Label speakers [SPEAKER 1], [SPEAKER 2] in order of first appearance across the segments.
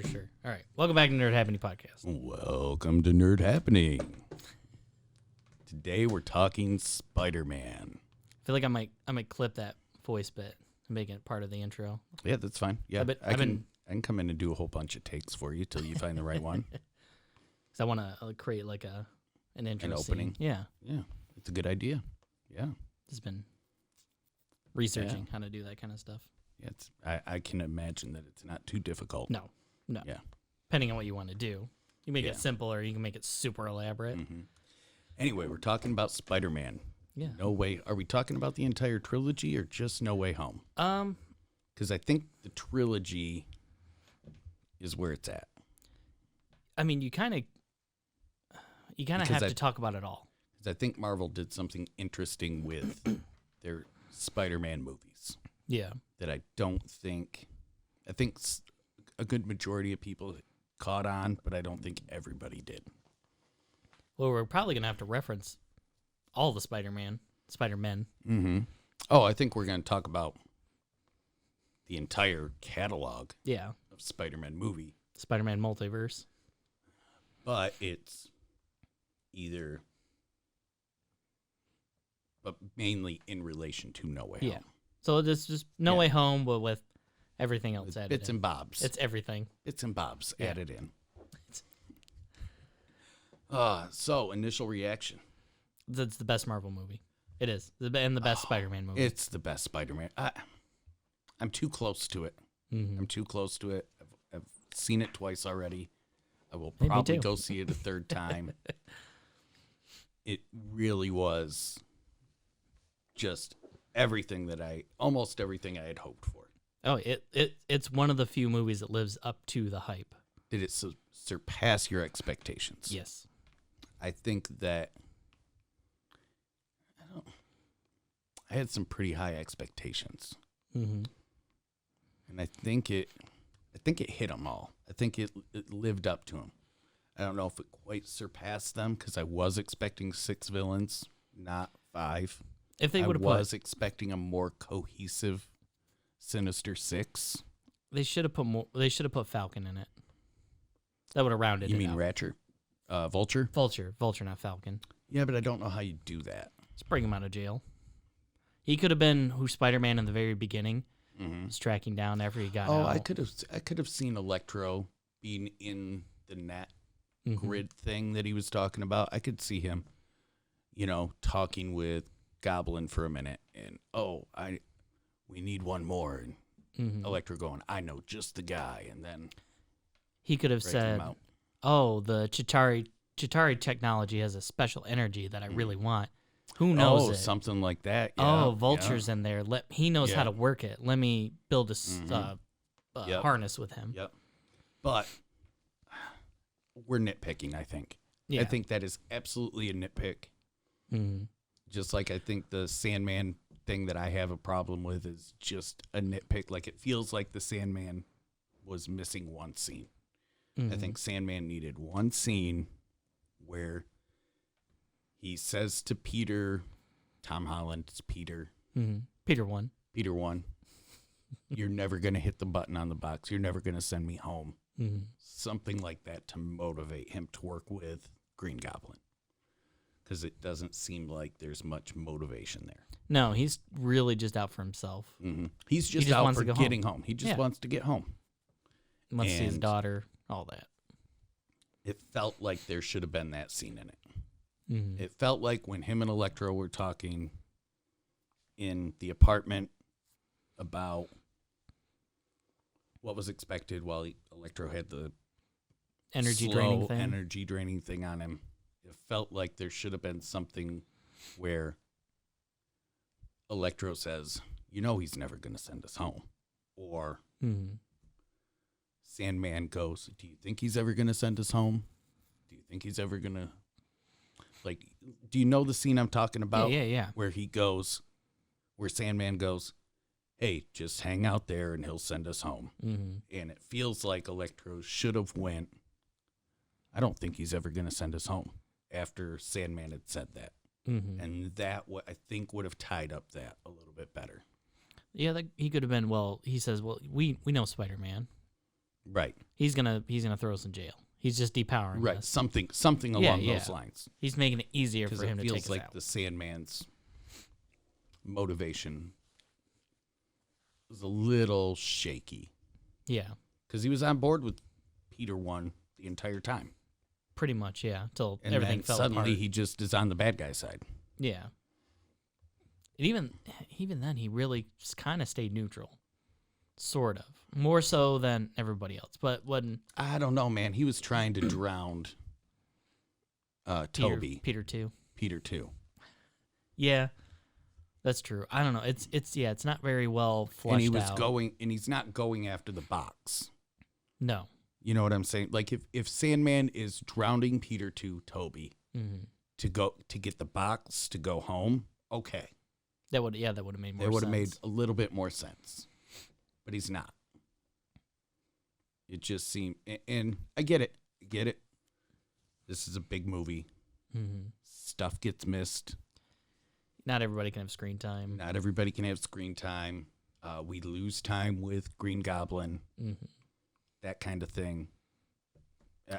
[SPEAKER 1] for sure. All right. Welcome back to Nerd Happening Podcast.
[SPEAKER 2] Welcome to Nerd Happening. Today we're talking Spider-Man.
[SPEAKER 1] I feel like I might clip that voice bit and make it part of the intro.
[SPEAKER 2] Yeah, that's fine. Yeah,
[SPEAKER 1] I
[SPEAKER 2] can come in and do a whole bunch of takes for you till you find the right one.
[SPEAKER 1] Because I want to create like an intro
[SPEAKER 2] An opening.
[SPEAKER 1] Scene. Yeah.
[SPEAKER 2] Yeah, it's a good idea. Yeah.
[SPEAKER 1] Just been researching how to do that kind of stuff.
[SPEAKER 2] Yeah, I can imagine that it's not too difficult.
[SPEAKER 1] No.
[SPEAKER 2] Yeah.
[SPEAKER 1] Depending on what you want to do. You can make
[SPEAKER 2] Yeah.
[SPEAKER 1] it simple or you can make it super elaborate.
[SPEAKER 2] Mm-hmm. Anyway, we're talking about Spider-Man.
[SPEAKER 1] Yeah.
[SPEAKER 2] No Way. Are we talking about the entire trilogy or just No Way Home? Because I think the trilogy is where it's at.
[SPEAKER 1] I mean, you kind of have to talk about it all.
[SPEAKER 2] Because I think Marvel did something interesting with their Spider-Man movies.
[SPEAKER 1] Yeah.
[SPEAKER 2] That I think a good majority of people caught on, but I don't think everybody did.
[SPEAKER 1] Well, we're probably going to have to reference all the Spider-Men.
[SPEAKER 2] Mm-hmm. Oh, I think we're going to talk about the entire catalog
[SPEAKER 1] of
[SPEAKER 2] Spider-Man movie.
[SPEAKER 1] Spider-Man multiverse.
[SPEAKER 2] But it's but mainly in relation to No Way Home.
[SPEAKER 1] So it's just No Way Home, but with everything else added
[SPEAKER 2] Bits
[SPEAKER 1] in.
[SPEAKER 2] and bobs.
[SPEAKER 1] It's everything.
[SPEAKER 2] Bits and bobs added in. So, initial reaction.
[SPEAKER 1] It's the best Marvel movie. It is. And the best Spider-Man movie.
[SPEAKER 2] It's the best Spider-Man. I'm too close to it.
[SPEAKER 1] Mm-hmm.
[SPEAKER 2] I'm too close to it. I've seen it twice already. I will
[SPEAKER 1] Me
[SPEAKER 2] probably
[SPEAKER 1] too.
[SPEAKER 2] go see it a third time. It really was just almost everything I had hoped for.
[SPEAKER 1] Oh, it's one of the few movies that lives up to the hype.
[SPEAKER 2] Did it surpass your expectations?
[SPEAKER 1] Yes.
[SPEAKER 2] I think that I had some pretty high expectations.
[SPEAKER 1] Mm-hmm.
[SPEAKER 2] And I think it hit them all. I think it lived up to them. I don't know if it quite surpassed them because I was expecting 6 villains, not 5.
[SPEAKER 1] If they would have
[SPEAKER 2] was expecting a more cohesive Sinister Six.
[SPEAKER 1] They should have put more. They should have put Falcon in it. That would have rounded it out.
[SPEAKER 2] You mean Ratchet? Vulture?
[SPEAKER 1] Vulture, not Falcon.
[SPEAKER 2] Yeah, but I don't know how you do that.
[SPEAKER 1] Let's bring him out of jail. He could have been who Spider-Man in the very beginning was tracking down after he got out.
[SPEAKER 2] I could have seen Electro being in the net grid thing that he was talking about. I could see him, talking with Goblin for a minute, and we need one more, and Electro going, I know just the guy, and then
[SPEAKER 1] he could have said, "Oh, the Chitauri technology has a special energy that I really want. Who knows it?
[SPEAKER 2] Something like that. Yeah,
[SPEAKER 1] oh, Vulture's in there. He knows how to work it. Let me build a harness with him."
[SPEAKER 2] Yep. But we're nitpicking, I think.
[SPEAKER 1] Yeah.
[SPEAKER 2] I think that is absolutely a nitpick.
[SPEAKER 1] Mm-hmm.
[SPEAKER 2] Just like I think the Sandman thing that I have a problem with is just a nitpick. Like, it feels like the Sandman was missing one scene. I think Sandman needed one scene where he says to Peter, Tom Holland, it's Peter.
[SPEAKER 1] Mm-hmm. Peter 1, you're
[SPEAKER 2] never going to hit the button on the box. You're never going to send me home.
[SPEAKER 1] Mm-hmm.
[SPEAKER 2] Something like that to motivate him to work with Green Goblin. Because it doesn't seem like there's much motivation there.
[SPEAKER 1] No, he's really just out for himself.
[SPEAKER 2] Mm-hmm. He's just out for getting home. He just wants to get home.
[SPEAKER 1] He wants to see his daughter, all that.
[SPEAKER 2] It felt like there should have been that scene in it.
[SPEAKER 1] Mm-hmm.
[SPEAKER 2] It felt like when him and Electro were talking in the apartment about what was expected while Electro had the
[SPEAKER 1] energy
[SPEAKER 2] draining thing on him. It felt like there should have been something where Electro says, he's never going to send us home. Or Sandman goes, do you think he's ever going to send us home? Do you think he's ever going to... Like, do you know the scene I'm talking about?
[SPEAKER 1] Yeah.
[SPEAKER 2] Where where Sandman goes, hey, just hang out there and he'll send us home.
[SPEAKER 1] Mm-hmm.
[SPEAKER 2] And it feels like Electro should have went, I don't think he's ever going to send us home, after Sandman had said that.
[SPEAKER 1] Mm-hmm.
[SPEAKER 2] And that, I think, would have tied up that a little bit better.
[SPEAKER 1] Yeah, he could have been, he says, we know Spider-Man.
[SPEAKER 2] Right.
[SPEAKER 1] He's gonna throw us in jail. He's just depowering
[SPEAKER 2] Right.
[SPEAKER 1] us.
[SPEAKER 2] Something along those lines.
[SPEAKER 1] He's making it easier for him to take us out.
[SPEAKER 2] It feels like the Sandman's motivation was a little shaky.
[SPEAKER 1] Yeah.
[SPEAKER 2] Because he was on board with Peter 1 the entire time.
[SPEAKER 1] Pretty much, yeah. Till
[SPEAKER 2] And
[SPEAKER 1] everything
[SPEAKER 2] then
[SPEAKER 1] fell
[SPEAKER 2] suddenly
[SPEAKER 1] apart.
[SPEAKER 2] he just is on the bad guy side.
[SPEAKER 1] Yeah. And even then, he really kind of stayed neutral. Sort of. More so than everybody else. But when...
[SPEAKER 2] I don't know, man. He was trying to drown Toby.
[SPEAKER 1] Peter 2.
[SPEAKER 2] Peter 2.
[SPEAKER 1] Yeah. That's true. I don't know. It's not very well fleshed
[SPEAKER 2] And he was
[SPEAKER 1] out.
[SPEAKER 2] and he's not going after the box.
[SPEAKER 1] No.
[SPEAKER 2] You know what I'm saying? Like if Sandman is drowning Peter 2, Toby, to get the box to go home, okay.
[SPEAKER 1] That would have made more sense.
[SPEAKER 2] It would have made a little bit more sense. But he's not. It just seemed, and I get it. This is a big movie.
[SPEAKER 1] Mm-hmm.
[SPEAKER 2] Stuff gets missed.
[SPEAKER 1] Not everybody can have screen time.
[SPEAKER 2] Not everybody can have screen time. We lose time with Green Goblin.
[SPEAKER 1] Mm-hmm.
[SPEAKER 2] That kind of thing.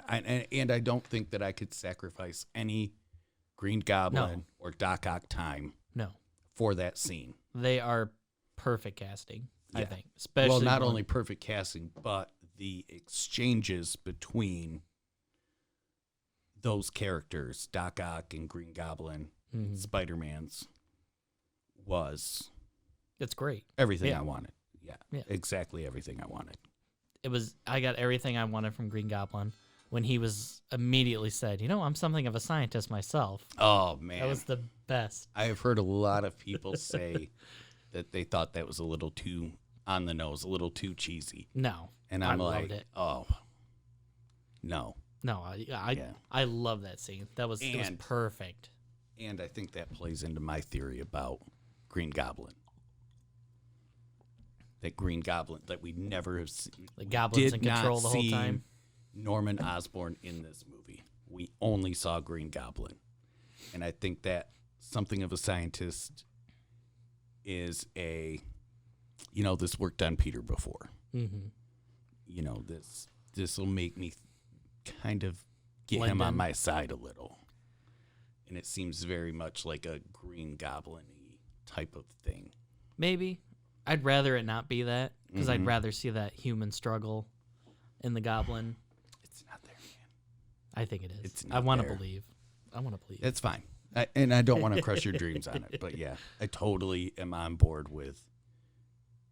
[SPEAKER 2] And I don't think that I could sacrifice any Green Goblin or Doc Ock time for that scene.
[SPEAKER 1] They are perfect casting, I
[SPEAKER 2] Yeah.
[SPEAKER 1] think. Especially
[SPEAKER 2] not only perfect casting, but the exchanges between those characters, Doc Ock and Green Goblin, Spider-Man's, was
[SPEAKER 1] it's great.
[SPEAKER 2] everything I wanted.
[SPEAKER 1] Yeah.
[SPEAKER 2] Exactly everything I wanted.
[SPEAKER 1] I got everything I wanted from Green Goblin when he was immediately said, I'm something of a scientist myself.
[SPEAKER 2] Oh, man.
[SPEAKER 1] That was the best.
[SPEAKER 2] I have heard a lot of people say that they thought that was a little too on the nose, a little too cheesy.
[SPEAKER 1] No.
[SPEAKER 2] And I'm like,
[SPEAKER 1] loved it.
[SPEAKER 2] oh, no.
[SPEAKER 1] No, I love that scene. It was perfect.
[SPEAKER 2] And I think that plays into my theory about Green Goblin. That Green Goblin, that we never have seen.
[SPEAKER 1] The Goblin's in control the whole time.
[SPEAKER 2] Norman Osborn in this movie. We only saw Green Goblin. And I think that something of a scientist is this worked on Peter before. Mm-hmm. This will make me kind of get him on my side a little. And it seems very much like a Green Goblin-y type of thing.
[SPEAKER 1] Maybe. I'd rather it not be that, because I'd rather see that human struggle in the Goblin.
[SPEAKER 2] It's not there, man.
[SPEAKER 1] I think it is.
[SPEAKER 2] It's not
[SPEAKER 1] I want to
[SPEAKER 2] there.
[SPEAKER 1] believe.
[SPEAKER 2] It's fine. And I don't want to crush your dreams on it. But yeah, I totally am on board with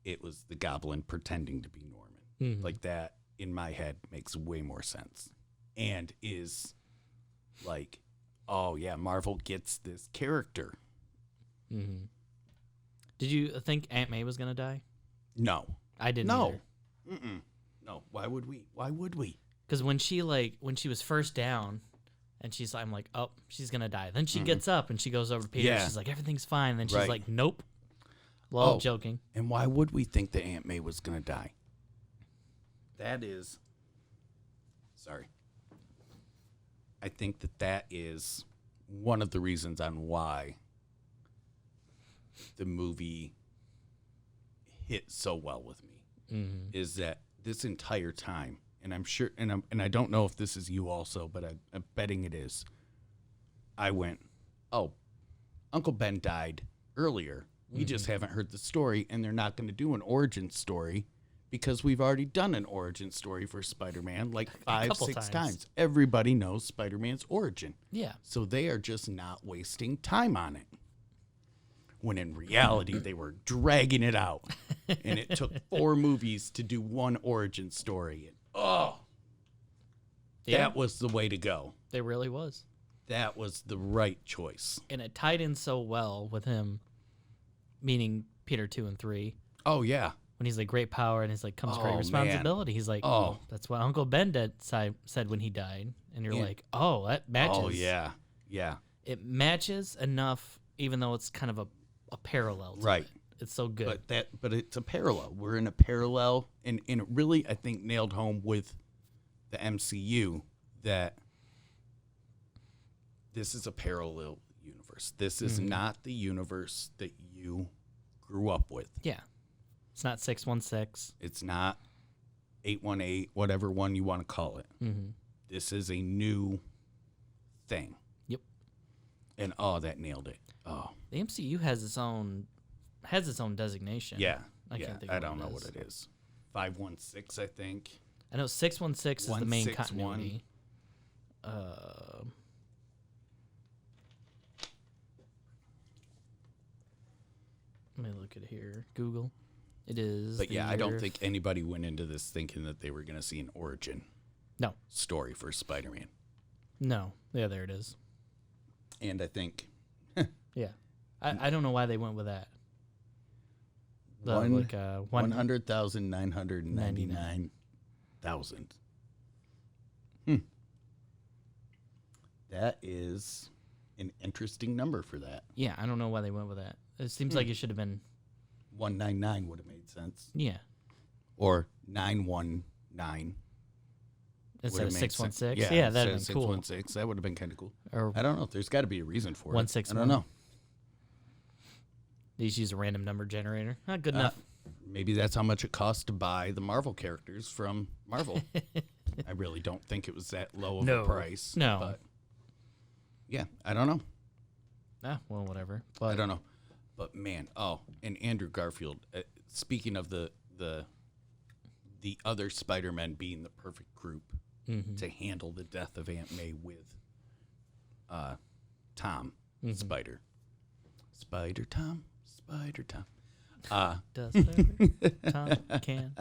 [SPEAKER 2] it was the Goblin pretending to be Norman.
[SPEAKER 1] Mm-hmm.
[SPEAKER 2] Like that, in my head, makes way more sense. And is like, oh yeah, Marvel gets this character.
[SPEAKER 1] Mm-hmm. Did you think Aunt May was going to die?
[SPEAKER 2] No.
[SPEAKER 1] I didn't either.
[SPEAKER 2] Mm-mm. No. Why would we?
[SPEAKER 1] Because when she was first down, and I'm like, oh, she's going to die. Then she gets up, and she goes over to Peter, and she's like, everything's fine. And then she's like, nope. Well, joking.
[SPEAKER 2] And why would we think that Aunt May was going to die? That is... Sorry. I think that is one of the reasons on why the movie hit so well with me, is that this entire time, and I'm sure, and I don't know if this is you also, but I'm betting it is. I went, oh, Uncle Ben died earlier. We just haven't heard the story, and they're not going to do an origin story because we've already done an origin story for Spider-Man like 5-6 times. Everybody knows Spider-Man's origin.
[SPEAKER 1] Yeah.
[SPEAKER 2] So they are just not wasting time on it. When in reality, they were dragging it out. And it took 4 movies to do one origin story. And, that was the way to go.
[SPEAKER 1] It really was.
[SPEAKER 2] That was the right choice.
[SPEAKER 1] And it tied in so well with him, meaning Peter 2 and 3.
[SPEAKER 2] Oh, yeah.
[SPEAKER 1] When he's like, great power, and he's like, comes great responsibility. Man. He's like, oh, that's what Uncle Ben said when he died. And you're like, oh, that matches.
[SPEAKER 2] Oh, yeah. Yeah.
[SPEAKER 1] It matches enough, even though it's kind of a parallel to it. It's so good.
[SPEAKER 2] But it's a parallel. We're in a parallel, and it really, I think, nailed home with the MCU that this is a parallel universe. This is not the universe that you grew up with.
[SPEAKER 1] Yeah. It's not 616.
[SPEAKER 2] It's not 818, whatever one you want to call it.
[SPEAKER 1] Mm-hmm.
[SPEAKER 2] This is a new thing.
[SPEAKER 1] Yep.
[SPEAKER 2] And that nailed it. Oh.
[SPEAKER 1] The MCU has its own designation.
[SPEAKER 2] Yeah.
[SPEAKER 1] I can't think
[SPEAKER 2] I
[SPEAKER 1] of
[SPEAKER 2] don't
[SPEAKER 1] what
[SPEAKER 2] know
[SPEAKER 1] it
[SPEAKER 2] what
[SPEAKER 1] is.
[SPEAKER 2] it is. 516, I think.
[SPEAKER 1] I know 616 is the main
[SPEAKER 2] 161.
[SPEAKER 1] continuity. Let me look at here. Google. It is.
[SPEAKER 2] But yeah, I don't think anybody went into this thinking that they were going to see an origin story for Spider-Man.
[SPEAKER 1] No. Yeah, there it is.
[SPEAKER 2] And I think...
[SPEAKER 1] yeah. I don't know why they went with that.
[SPEAKER 2] 100,999,000. That is an interesting number for that.
[SPEAKER 1] Yeah, I don't know why they went with that. It seems like it should have been
[SPEAKER 2] 199 would have made sense.
[SPEAKER 1] Yeah.
[SPEAKER 2] Or 919.
[SPEAKER 1] Instead of 616.
[SPEAKER 2] Yeah,
[SPEAKER 1] Yeah, that'd have been cool.
[SPEAKER 2] 616. That would have been kind of cool.
[SPEAKER 1] Or
[SPEAKER 2] I don't know. There's got to be a reason for it.
[SPEAKER 1] 161.
[SPEAKER 2] I don't know.
[SPEAKER 1] They just use a random number generator. Not good enough.
[SPEAKER 2] Maybe that's how much it costs to buy the Marvel characters from Marvel. I really don't think it was that low of a price.
[SPEAKER 1] No.
[SPEAKER 2] But yeah, I don't know.
[SPEAKER 1] Well, whatever.
[SPEAKER 2] But I don't know. But man, and Andrew Garfield. Speaking of the other Spider-Men being the perfect group to handle the death of Aunt May with Tom Spider. Spider Tom.
[SPEAKER 1] Does whatever Tom can.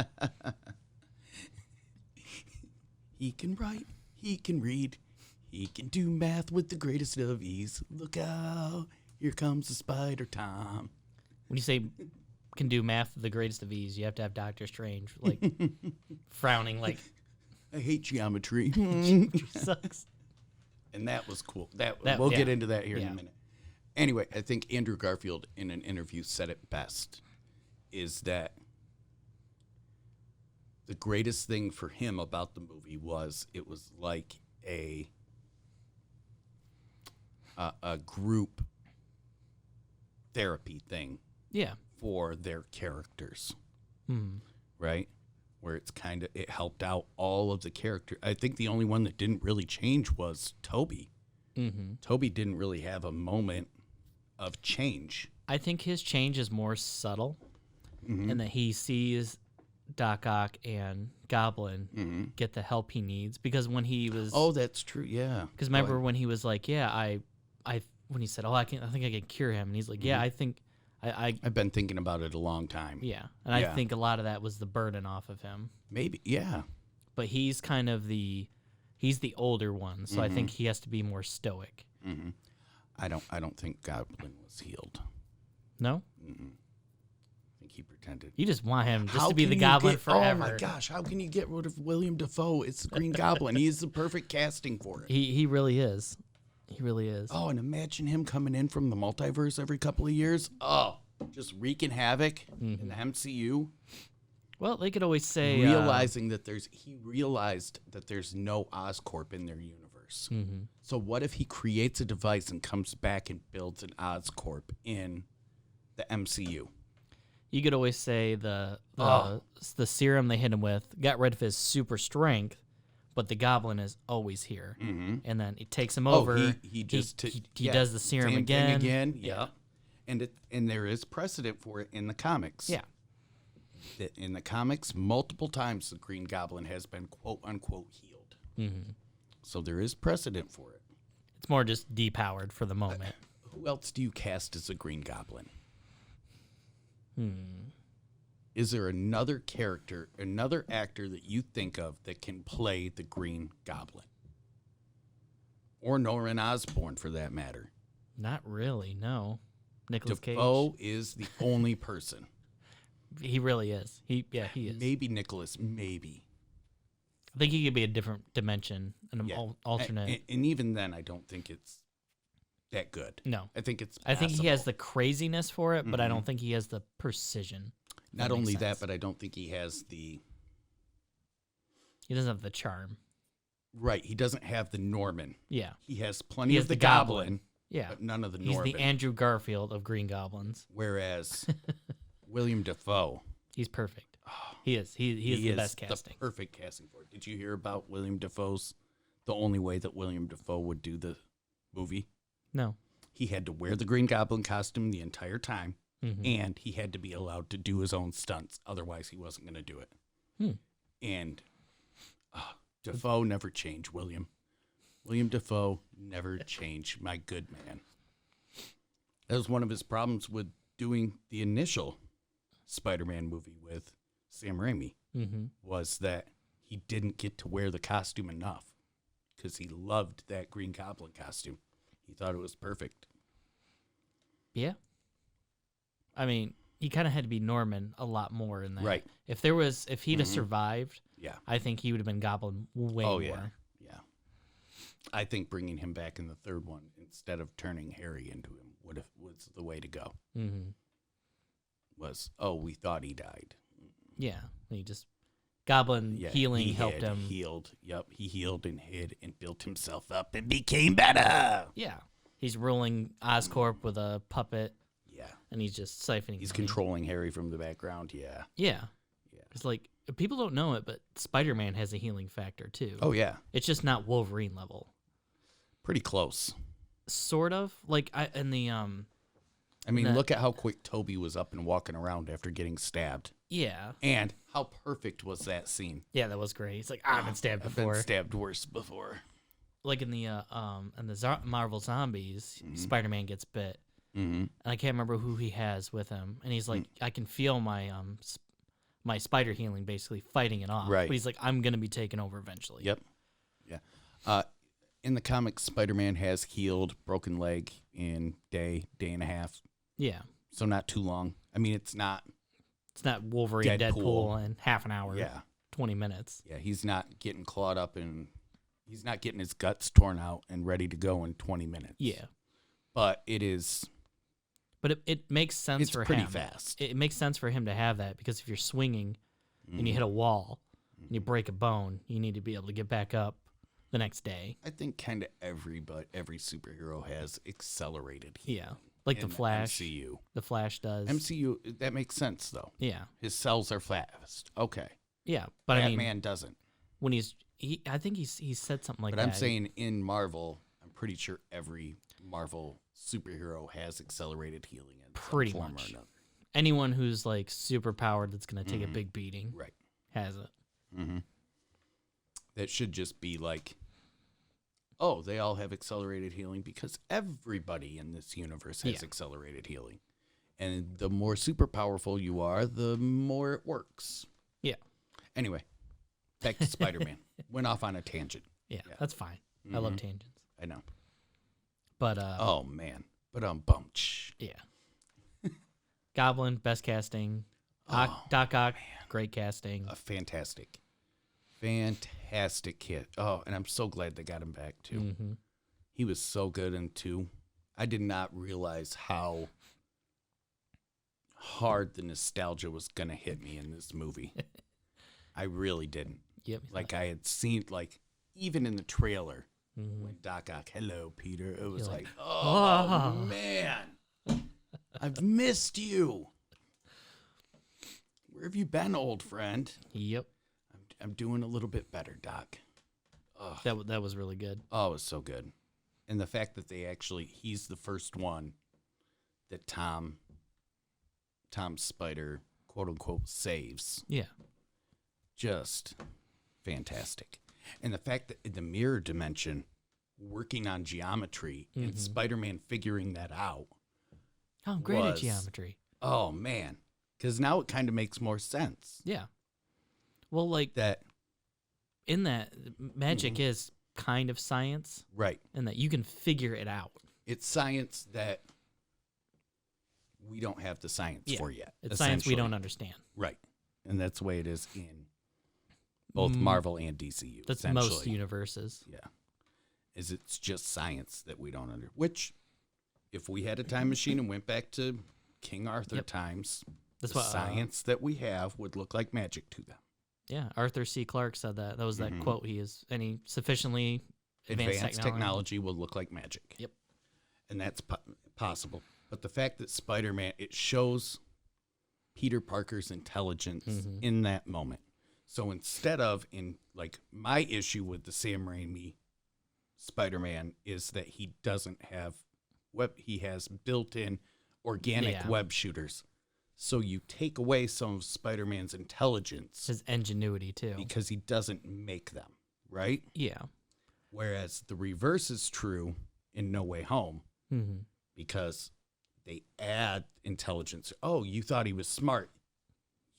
[SPEAKER 2] He can write. He can read. He can do math with the greatest of ease. Look out. Here comes the Spider Tom.
[SPEAKER 1] When you say can do math with the greatest of ease, you have to have Doctor Strange, like, frowning, like...
[SPEAKER 2] I hate geometry.
[SPEAKER 1] Sucks.
[SPEAKER 2] And that was cool. We'll get into that here in a minute. Anyway, I think Andrew Garfield in an interview said it best, is that the greatest thing for him about the movie was it was like a group therapy thing for their characters, right? Where it helped out all of the characters. I think the only one that didn't really change was Toby. Toby didn't really have a moment of change.
[SPEAKER 1] I think his change is more subtle in that he sees Doc Ock and Goblin get the help he needs, because when he was...
[SPEAKER 2] Oh, that's true, yeah.
[SPEAKER 1] Because remember when he was like, when he said, I think I can cure him, and he's like, I think...
[SPEAKER 2] I've been thinking about it a long time.
[SPEAKER 1] Yeah, and I think a lot of that was the burden off of him.
[SPEAKER 2] Maybe, yeah.
[SPEAKER 1] But he's kind of he's the older one, so I think he has to be more stoic.
[SPEAKER 2] I don't think Goblin was healed.
[SPEAKER 1] No?
[SPEAKER 2] I think he pretended.
[SPEAKER 1] You just want him just to be the Goblin forever.
[SPEAKER 2] Oh my gosh, how can you get rid of William Dafoe? It's the Green Goblin. He's the perfect casting for it.
[SPEAKER 1] He really is. He really is.
[SPEAKER 2] Oh, and imagine him coming in from the multiverse every couple of years. Oh, just wreaking havoc in the MCU.
[SPEAKER 1] Well, they could always say...
[SPEAKER 2] He realized that there's no Oscorp in their universe. So what if he creates a device and comes back and builds an Oscorp in the MCU?
[SPEAKER 1] You could always say the serum they hit him with got rid of his super strength, but the Goblin is always here. And then it takes him over. He does the serum again.
[SPEAKER 2] Yeah. And there is precedent for it in the comics.
[SPEAKER 1] Yeah.
[SPEAKER 2] In the comics, multiple times the Green Goblin has been quote unquote healed. So there is precedent for it.
[SPEAKER 1] It's more just depowered for the moment.
[SPEAKER 2] Who else do you cast as a Green Goblin? Is there another character, another actor that you think of that can play the Green Goblin? Or Norman Osborn, for that matter?
[SPEAKER 1] Not really, no. Nicolas Cage.
[SPEAKER 2] Defoe is the only person.
[SPEAKER 1] He really is. He is.
[SPEAKER 2] Maybe Nicholas, maybe.
[SPEAKER 1] I think he could be a different dimension, an alternate.
[SPEAKER 2] And even then, I don't think it's that good.
[SPEAKER 1] No.
[SPEAKER 2] I think it's
[SPEAKER 1] passable. I think he has the craziness for it, but I don't think he has the precision.
[SPEAKER 2] Not only that, but I don't think he has the...
[SPEAKER 1] He doesn't have the charm.
[SPEAKER 2] Right. He doesn't have the Norman.
[SPEAKER 1] Yeah.
[SPEAKER 2] He has plenty of the Goblin.
[SPEAKER 1] Yeah.
[SPEAKER 2] But none of the Norman.
[SPEAKER 1] He's the Andrew Garfield of Green Goblins.
[SPEAKER 2] Whereas William Dafoe...
[SPEAKER 1] He's perfect. He is. He is the best casting.
[SPEAKER 2] The perfect casting for it. Did you hear about William Dafoe's? The only way that William Dafoe would do the movie?
[SPEAKER 1] No.
[SPEAKER 2] He had to wear the Green Goblin costume the entire time, and he had to be allowed to do his own stunts. Otherwise, he wasn't going to do it. And Dafoe never changed, William. William Dafoe never changed, my good man. That was one of his problems with doing the initial Spider-Man movie with Sam Raimi, was that he didn't get to wear the costume enough because he loved that Green Goblin costume. He thought it was perfect.
[SPEAKER 1] Yeah. I mean, he kind of had to be Norman a lot more in that.
[SPEAKER 2] Right.
[SPEAKER 1] If he'd have survived, I think he would have been Goblin way more.
[SPEAKER 2] Yeah. I think bringing him back in the third one instead of turning Harry into him was the way to go. We thought he died.
[SPEAKER 1] Yeah. He just Goblin healing helped him.
[SPEAKER 2] Healed. Yep. He healed and hid and built himself up and became better.
[SPEAKER 1] Yeah. He's ruling Oscorp with a puppet.
[SPEAKER 2] Yeah.
[SPEAKER 1] And he's just siphoning.
[SPEAKER 2] He's controlling Harry from the background. Yeah.
[SPEAKER 1] Yeah. It's like people don't know it, but Spider-Man has a healing factor too.
[SPEAKER 2] Oh yeah.
[SPEAKER 1] It's just not Wolverine level.
[SPEAKER 2] Pretty close.
[SPEAKER 1] Sort of. Like
[SPEAKER 2] look at how quick Toby was up and walking around after getting stabbed.
[SPEAKER 1] Yeah.
[SPEAKER 2] And how perfect was that scene?
[SPEAKER 1] Yeah, that was great. He's like, I've been stabbed before.
[SPEAKER 2] I've been stabbed worse before.
[SPEAKER 1] Like in the Marvel Zombies, Spider-Man gets bit. And I can't remember who he has with him. And he's like, I can feel my my spider healing basically fighting it off.
[SPEAKER 2] Right.
[SPEAKER 1] But he's like, I'm going to be taken over eventually.
[SPEAKER 2] Yep. Yeah. In the comics, Spider-Man has healed broken leg in day and a half.
[SPEAKER 1] Yeah.
[SPEAKER 2] So not too long. I mean, it's not
[SPEAKER 1] Wolverine, Deadpool in half an hour.
[SPEAKER 2] Yeah.
[SPEAKER 1] 20 minutes.
[SPEAKER 2] Yeah, he's not getting clawed up and he's not getting his guts torn out and ready to go in 20 minutes.
[SPEAKER 1] Yeah.
[SPEAKER 2] But it is...
[SPEAKER 1] But it makes sense for him.
[SPEAKER 2] It's pretty fast.
[SPEAKER 1] It makes sense for him to have that because if you're swinging and you hit a wall and you break a bone, you need to be able to get back up the next day.
[SPEAKER 2] I think kind of every superhero has accelerated healing.
[SPEAKER 1] Yeah. Like the Flash.
[SPEAKER 2] MCU.
[SPEAKER 1] The Flash does.
[SPEAKER 2] MCU, that makes sense, though.
[SPEAKER 1] Yeah.
[SPEAKER 2] His cells are fast. Okay.
[SPEAKER 1] Yeah, but
[SPEAKER 2] Batman doesn't.
[SPEAKER 1] When I think he said something like that.
[SPEAKER 2] But I'm saying in Marvel, I'm pretty sure every Marvel superhero has accelerated healing in
[SPEAKER 1] pretty
[SPEAKER 2] some form
[SPEAKER 1] much.
[SPEAKER 2] or another.
[SPEAKER 1] Anyone who's like super powered that's going to take a big beating
[SPEAKER 2] right.
[SPEAKER 1] has it.
[SPEAKER 2] Mm-hmm. That should just be like, oh, they all have accelerated healing because everybody in this universe has accelerated healing. And the more super powerful you are, the more it works.
[SPEAKER 1] Yeah.
[SPEAKER 2] Anyway, back to Spider-Man. Went off on a tangent.
[SPEAKER 1] Yeah, that's fine. I love tangents.
[SPEAKER 2] I know.
[SPEAKER 1] But
[SPEAKER 2] oh man. But bunch.
[SPEAKER 1] Yeah. Goblin, best casting. Doc Ock, great casting.
[SPEAKER 2] A fantastic kid. Oh, and I'm so glad they got him back too.
[SPEAKER 1] Mm-hmm.
[SPEAKER 2] He was so good in 2. I did not realize how hard the nostalgia was gonna hit me in this movie. I really didn't.
[SPEAKER 1] Yep.
[SPEAKER 2] Like I had seen, like even in the trailer, when Doc Ock, hello Peter, it was like, oh man, I've missed you. Where have you been, old friend?
[SPEAKER 1] Yep.
[SPEAKER 2] I'm doing a little bit better, Doc.
[SPEAKER 1] Oh. That was really good.
[SPEAKER 2] Oh, it was so good. And the fact that he's the first one that Tom Spider, quote unquote, saves.
[SPEAKER 1] Yeah.
[SPEAKER 2] Just fantastic. And the fact that in the mirror dimension, working on geometry and Spider-Man figuring that out.
[SPEAKER 1] Oh, I'm great at geometry.
[SPEAKER 2] Oh, man. Because now it kind of makes more sense.
[SPEAKER 1] Yeah. Well, like
[SPEAKER 2] that.
[SPEAKER 1] In that, magic is kind of science.
[SPEAKER 2] Right.
[SPEAKER 1] And that you can figure it out.
[SPEAKER 2] It's science that we don't have the science for yet.
[SPEAKER 1] It's science we don't understand.
[SPEAKER 2] Right. And that's the way it is in both Marvel and DCU.
[SPEAKER 1] That's most universes.
[SPEAKER 2] Yeah. It's just science that we don't understand. Which, if we had a time machine and went back to King Arthur times, the science that we have would look like magic to them.
[SPEAKER 1] Yeah, Arthur C. Clarke said that. That was that quote. Any sufficiently advanced
[SPEAKER 2] technology will look like magic.
[SPEAKER 1] Yep.
[SPEAKER 2] And that's possible. But the fact that Spider-Man, it shows Peter Parker's intelligence in that moment. So instead of my issue with the Sam Raimi Spider-Man is that he doesn't have he has built-in organic web shooters. So you take away some of Spider-Man's intelligence.
[SPEAKER 1] His ingenuity, too.
[SPEAKER 2] Because he doesn't make them, right?
[SPEAKER 1] Yeah.
[SPEAKER 2] Whereas the reverse is true in No Way Home because they add intelligence. Oh, you thought he was smart.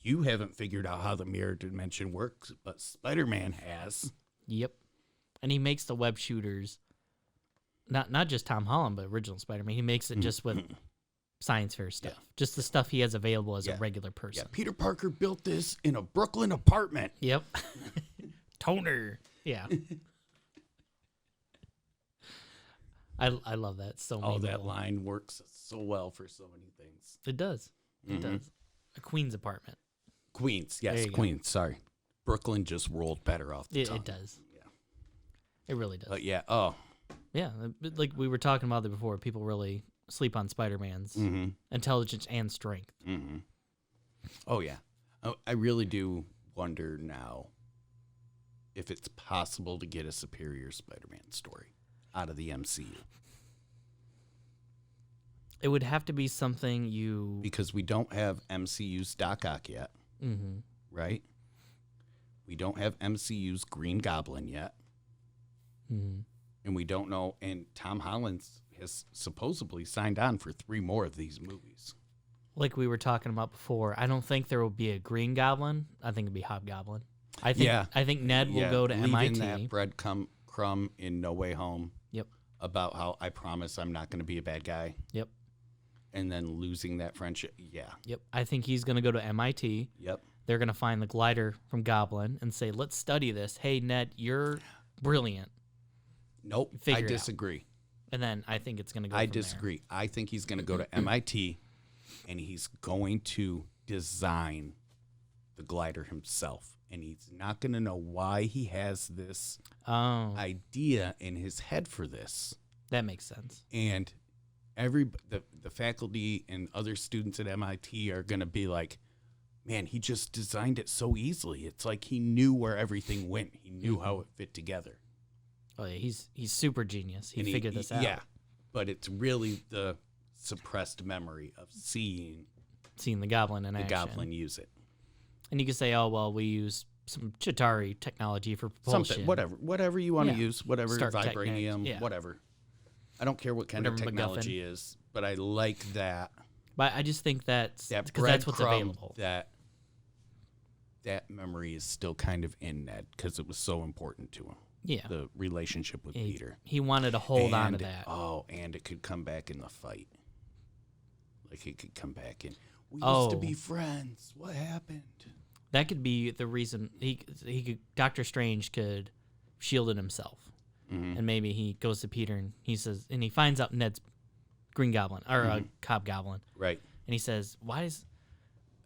[SPEAKER 2] You haven't figured out how the mirror dimension works, but Spider-Man has.
[SPEAKER 1] Yep. And he makes the web shooters, not just Tom Holland, but original Spider-Man. He makes it just with science fair stuff. Yeah. Just the stuff he has available as a regular person.
[SPEAKER 2] Yeah, Peter Parker built this in a Brooklyn apartment.
[SPEAKER 1] Yep. Toner. Yeah. I love that so much.
[SPEAKER 2] Oh, that line works so well for so many things.
[SPEAKER 1] It does. It does. A Queen's apartment.
[SPEAKER 2] Queens. Yes, Queens. Go. Sorry. Brooklyn just rolled better off the tongue.
[SPEAKER 1] It does. Yeah. It really does.
[SPEAKER 2] But yeah. Oh.
[SPEAKER 1] Yeah. Like we were talking about it before, people really sleep on Spider-Man's intelligence and strength.
[SPEAKER 2] Mm-hmm. Oh, yeah. I really do wonder now if it's possible to get a superior Spider-Man story out of the MCU.
[SPEAKER 1] It would have to be something
[SPEAKER 2] because we don't have MCU's Doc Ock yet, right? We don't have MCU's Green Goblin yet, and we don't know. And Tom Holland has supposedly signed on for 3 more of these movies.
[SPEAKER 1] Like we were talking about before, I don't think there will be a Green Goblin. I think it'll be Hobgoblin. I think Ned will go to MIT.
[SPEAKER 2] That breadcrumb in No Way Home.
[SPEAKER 1] Yep.
[SPEAKER 2] About how I promise I'm not going to be a bad guy.
[SPEAKER 1] Yep.
[SPEAKER 2] And then losing that friendship. Yeah.
[SPEAKER 1] Yep. I think he's going to go to MIT.
[SPEAKER 2] Yep.
[SPEAKER 1] They're going to find the glider from Goblin and say, let's study this. Hey, Ned, you're brilliant.
[SPEAKER 2] Nope. I disagree.
[SPEAKER 1] And then I think it's going to go
[SPEAKER 2] I disagree. There. I think he's going to go to MIT and he's going to design the glider himself. And he's not going to know why he has this idea in his head for this.
[SPEAKER 1] That makes sense.
[SPEAKER 2] And the faculty and other students at MIT are going to be like, man, he just designed it so easily. It's like he knew where everything went. He knew how it fit together.
[SPEAKER 1] Oh, yeah, he's super genius. He figured this out.
[SPEAKER 2] Yeah, but it's really the suppressed memory of seeing
[SPEAKER 1] the Goblin in action.
[SPEAKER 2] The Goblin use it.
[SPEAKER 1] And you can say, oh, well, we use some Chitauri technology for propulsion.
[SPEAKER 2] Something, whatever you want to use, whatever,
[SPEAKER 1] Stark
[SPEAKER 2] vibranium, whatever. I don't care what kind of technology is, but I like that.
[SPEAKER 1] But I just think that's what's available.
[SPEAKER 2] That memory is still kind of in Ned because it was so important to him.
[SPEAKER 1] Yeah.
[SPEAKER 2] The relationship with Peter.
[SPEAKER 1] He wanted to hold on to that.
[SPEAKER 2] Oh, and it could come back in the fight. Like it could come back in. We used to be friends. What happened?
[SPEAKER 1] That could be the reason he could. Dr. Strange could shield it himself, and maybe he goes to Peter and he says, and he finds out Ned's Green Goblin or Hobgoblin,
[SPEAKER 2] right?
[SPEAKER 1] And he says, "Why is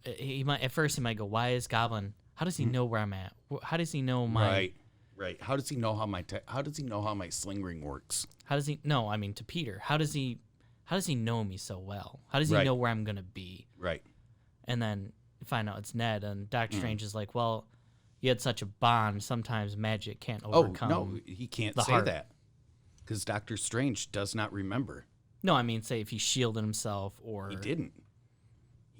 [SPEAKER 1] he might at first he might go, why is Goblin? How does he know where I'm at? How does he know my
[SPEAKER 2] right? How does he know how my sling ring works?
[SPEAKER 1] How does he? No, I mean to Peter. How does he know me so well? How does he know where I'm gonna be?
[SPEAKER 2] Right.
[SPEAKER 1] And then find out it's Ned, and Doctor Strange is like, well, you had such a bond. Sometimes magic can't overcome.
[SPEAKER 2] Oh, no, he can't say that. Because Doctor Strange does not remember.
[SPEAKER 1] No, I mean, say if he shielded himself or...
[SPEAKER 2] He didn't.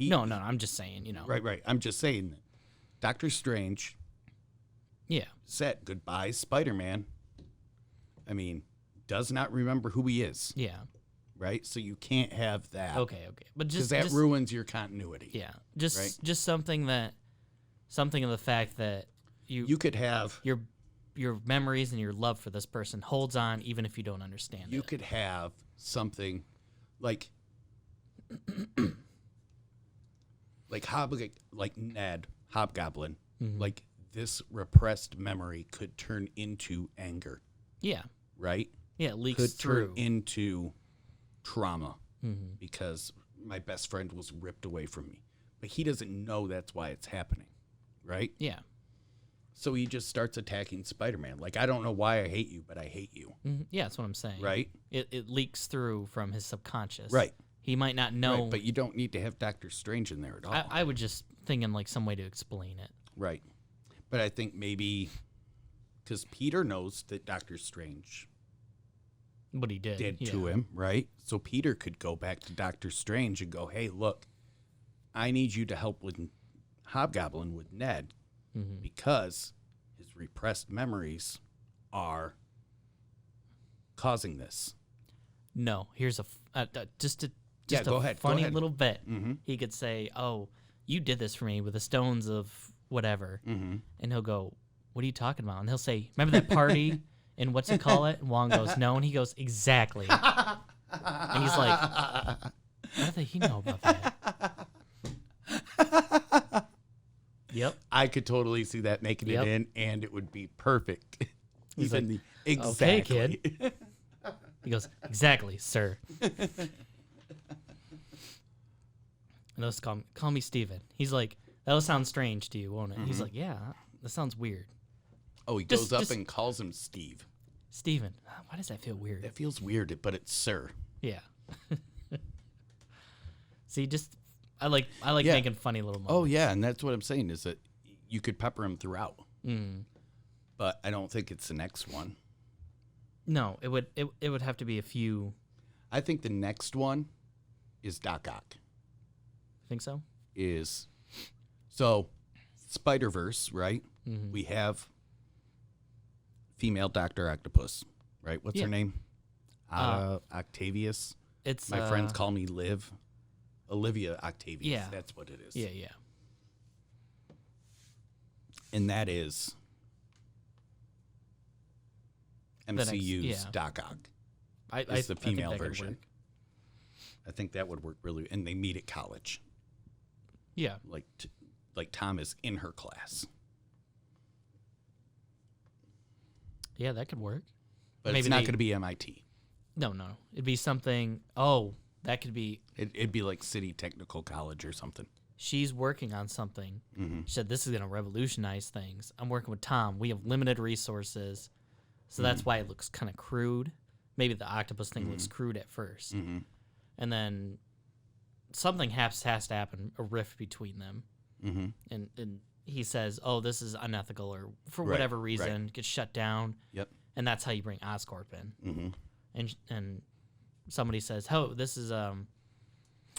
[SPEAKER 1] No, I'm just saying,
[SPEAKER 2] Right. I'm just saying that Doctor Strange said, goodbye, Spider-Man. I mean, does not remember who he is.
[SPEAKER 1] Yeah.
[SPEAKER 2] Right? So you can't have that.
[SPEAKER 1] Okay. But
[SPEAKER 2] because that ruins your continuity.
[SPEAKER 1] Yeah. Just something of the fact that you
[SPEAKER 2] could have
[SPEAKER 1] your memories and your love for this person holds on even if you don't understand it.
[SPEAKER 2] You could have something like Ned, Hobgoblin, like this repressed memory could turn into anger.
[SPEAKER 1] Yeah.
[SPEAKER 2] Right?
[SPEAKER 1] Yeah, it leaks
[SPEAKER 2] could
[SPEAKER 1] through.
[SPEAKER 2] Turn into trauma because my best friend was ripped away from me. But he doesn't know that's why it's happening, right?
[SPEAKER 1] Yeah.
[SPEAKER 2] So he just starts attacking Spider-Man. Like, I don't know why I hate you, but I hate you.
[SPEAKER 1] Yeah, that's what I'm saying.
[SPEAKER 2] Right?
[SPEAKER 1] It leaks through from his subconscious.
[SPEAKER 2] Right.
[SPEAKER 1] He might not know.
[SPEAKER 2] Right, but you don't need to have Doctor Strange in there at all.
[SPEAKER 1] I would just thinking like some way to explain it.
[SPEAKER 2] Right. But I think maybe because Peter knows that Doctor Strange
[SPEAKER 1] What he did
[SPEAKER 2] to him, right? So Peter could go back to Doctor Strange and go, hey, look, I need you to help with Hobgoblin with Ned because his repressed memories are causing this.
[SPEAKER 1] No, here's just
[SPEAKER 2] go
[SPEAKER 1] a
[SPEAKER 2] ahead,
[SPEAKER 1] funny little bit. He could say, oh, you did this for me with the stones of whatever. And he'll go, what are you talking about? And he'll say, remember that party and what's it call it? And Wong goes, no. And he goes, exactly. And he's like, how did he know about that? Yep.
[SPEAKER 2] I could totally see that making it in, and it would be perfect.
[SPEAKER 1] He's
[SPEAKER 2] Even
[SPEAKER 1] like,
[SPEAKER 2] exactly.
[SPEAKER 1] okay, kid. He goes, exactly, sir. And let's call me Steven. He's like, that'll sound strange to you, won't it? He's like, yeah, that sounds weird.
[SPEAKER 2] Oh, he goes up and calls him Steve.
[SPEAKER 1] Steven. Why does that feel weird?
[SPEAKER 2] That feels weird, but it's sir.
[SPEAKER 1] Yeah. See, I like making funny little moments.
[SPEAKER 2] Oh yeah, and that's what I'm saying is that you could pepper him throughout. But I don't think it's the next one.
[SPEAKER 1] No, it would have to be a few.
[SPEAKER 2] I think the next one is Doc Ock.
[SPEAKER 1] Think so?
[SPEAKER 2] So Spider-Verse, right? We have female Dr. Octopus, right? What's her name? Octavius.
[SPEAKER 1] It's
[SPEAKER 2] my friends call me Liv. Olivia Octavius.
[SPEAKER 1] Yeah.
[SPEAKER 2] That's what it is.
[SPEAKER 1] Yeah.
[SPEAKER 2] And that is MCU's Doc Ock. It's the female version. I think that would work really. And they meet at college.
[SPEAKER 1] Yeah.
[SPEAKER 2] Like Tom is in her class.
[SPEAKER 1] Yeah, that could work.
[SPEAKER 2] But it's not going to be MIT.
[SPEAKER 1] No. It'd be something. Oh, that could be.
[SPEAKER 2] It'd be like City Technical College or something.
[SPEAKER 1] She's working on something. She said, this is going to revolutionize things. I'm working with Tom. We have limited resources. So that's why it looks kind of crude. Maybe the octopus thing looks crude at first. And then something has to happen, a rift between them. And he says, oh, this is unethical or for whatever reason, gets shut down.
[SPEAKER 2] Yep.
[SPEAKER 1] And that's how you bring Oscorp in. And somebody says, oh, this is... Oh,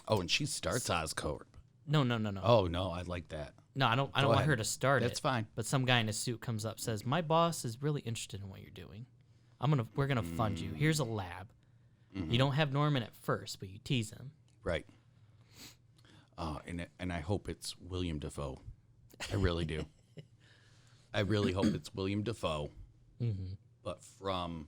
[SPEAKER 2] and she starts Oscorp.
[SPEAKER 1] No.
[SPEAKER 2] Oh, no, I like that.
[SPEAKER 1] No, I don't want her to start
[SPEAKER 2] That's fine.
[SPEAKER 1] But some guy in a suit comes up, says, my boss is really interested in what you're doing. We're gonna fund you. Here's a lab. You don't have Norman at first, but you tease him.
[SPEAKER 2] Right. And I hope it's William Dafoe. I really do. I really hope it's William Dafoe, but from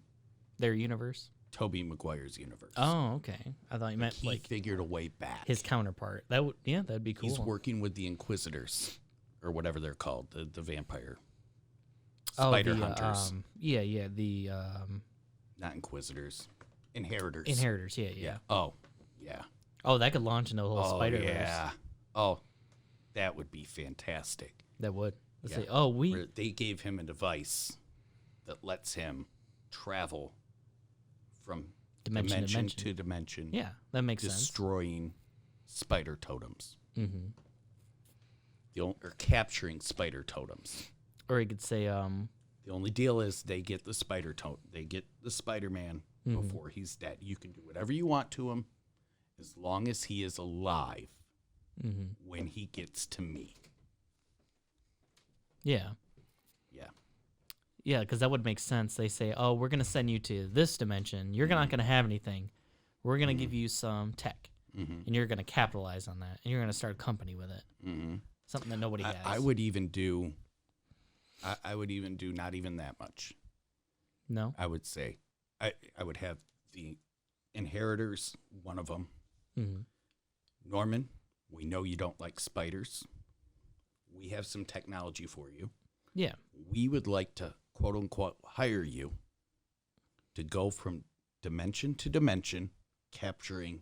[SPEAKER 1] their universe,
[SPEAKER 2] Tobey Maguire's universe.
[SPEAKER 1] Oh, okay. I thought you meant
[SPEAKER 2] he figured a way back.
[SPEAKER 1] His counterpart. That'd be cool.
[SPEAKER 2] He's working with the Inquisitors, or whatever they're called, the vampire spider hunters.
[SPEAKER 1] The
[SPEAKER 2] not Inquisitors, Inheritors.
[SPEAKER 1] Inheritors. Yeah.
[SPEAKER 2] Oh, yeah.
[SPEAKER 1] Oh, that could launch into a whole Spider-Verse.
[SPEAKER 2] Yeah. Oh, that would be fantastic.
[SPEAKER 1] That would. Let's say,
[SPEAKER 2] where they gave him a device that lets him travel from dimension to dimension.
[SPEAKER 1] Yeah, that makes sense.
[SPEAKER 2] Destroying spider totems. Or capturing spider totems.
[SPEAKER 1] Or he could say,
[SPEAKER 2] the only deal is they get the they get the Spider-Man before he's dead. You can do whatever you want to him as long as he is alive when he gets to me.
[SPEAKER 1] Yeah. Yeah, because that would make sense. They say, oh, we're going to send you to this dimension. You're not going to have anything. We're going to give you some tech, and you're going to capitalize on that, and you're going to start a company with it. Something that nobody has.
[SPEAKER 2] I would even do not even that much.
[SPEAKER 1] No?
[SPEAKER 2] I would say I would have the Inheritors, one of them. Norman, we know you don't like spiders. We have some technology for you.
[SPEAKER 1] Yeah.
[SPEAKER 2] We would like to, quote unquote, hire you to go from dimension to dimension, capturing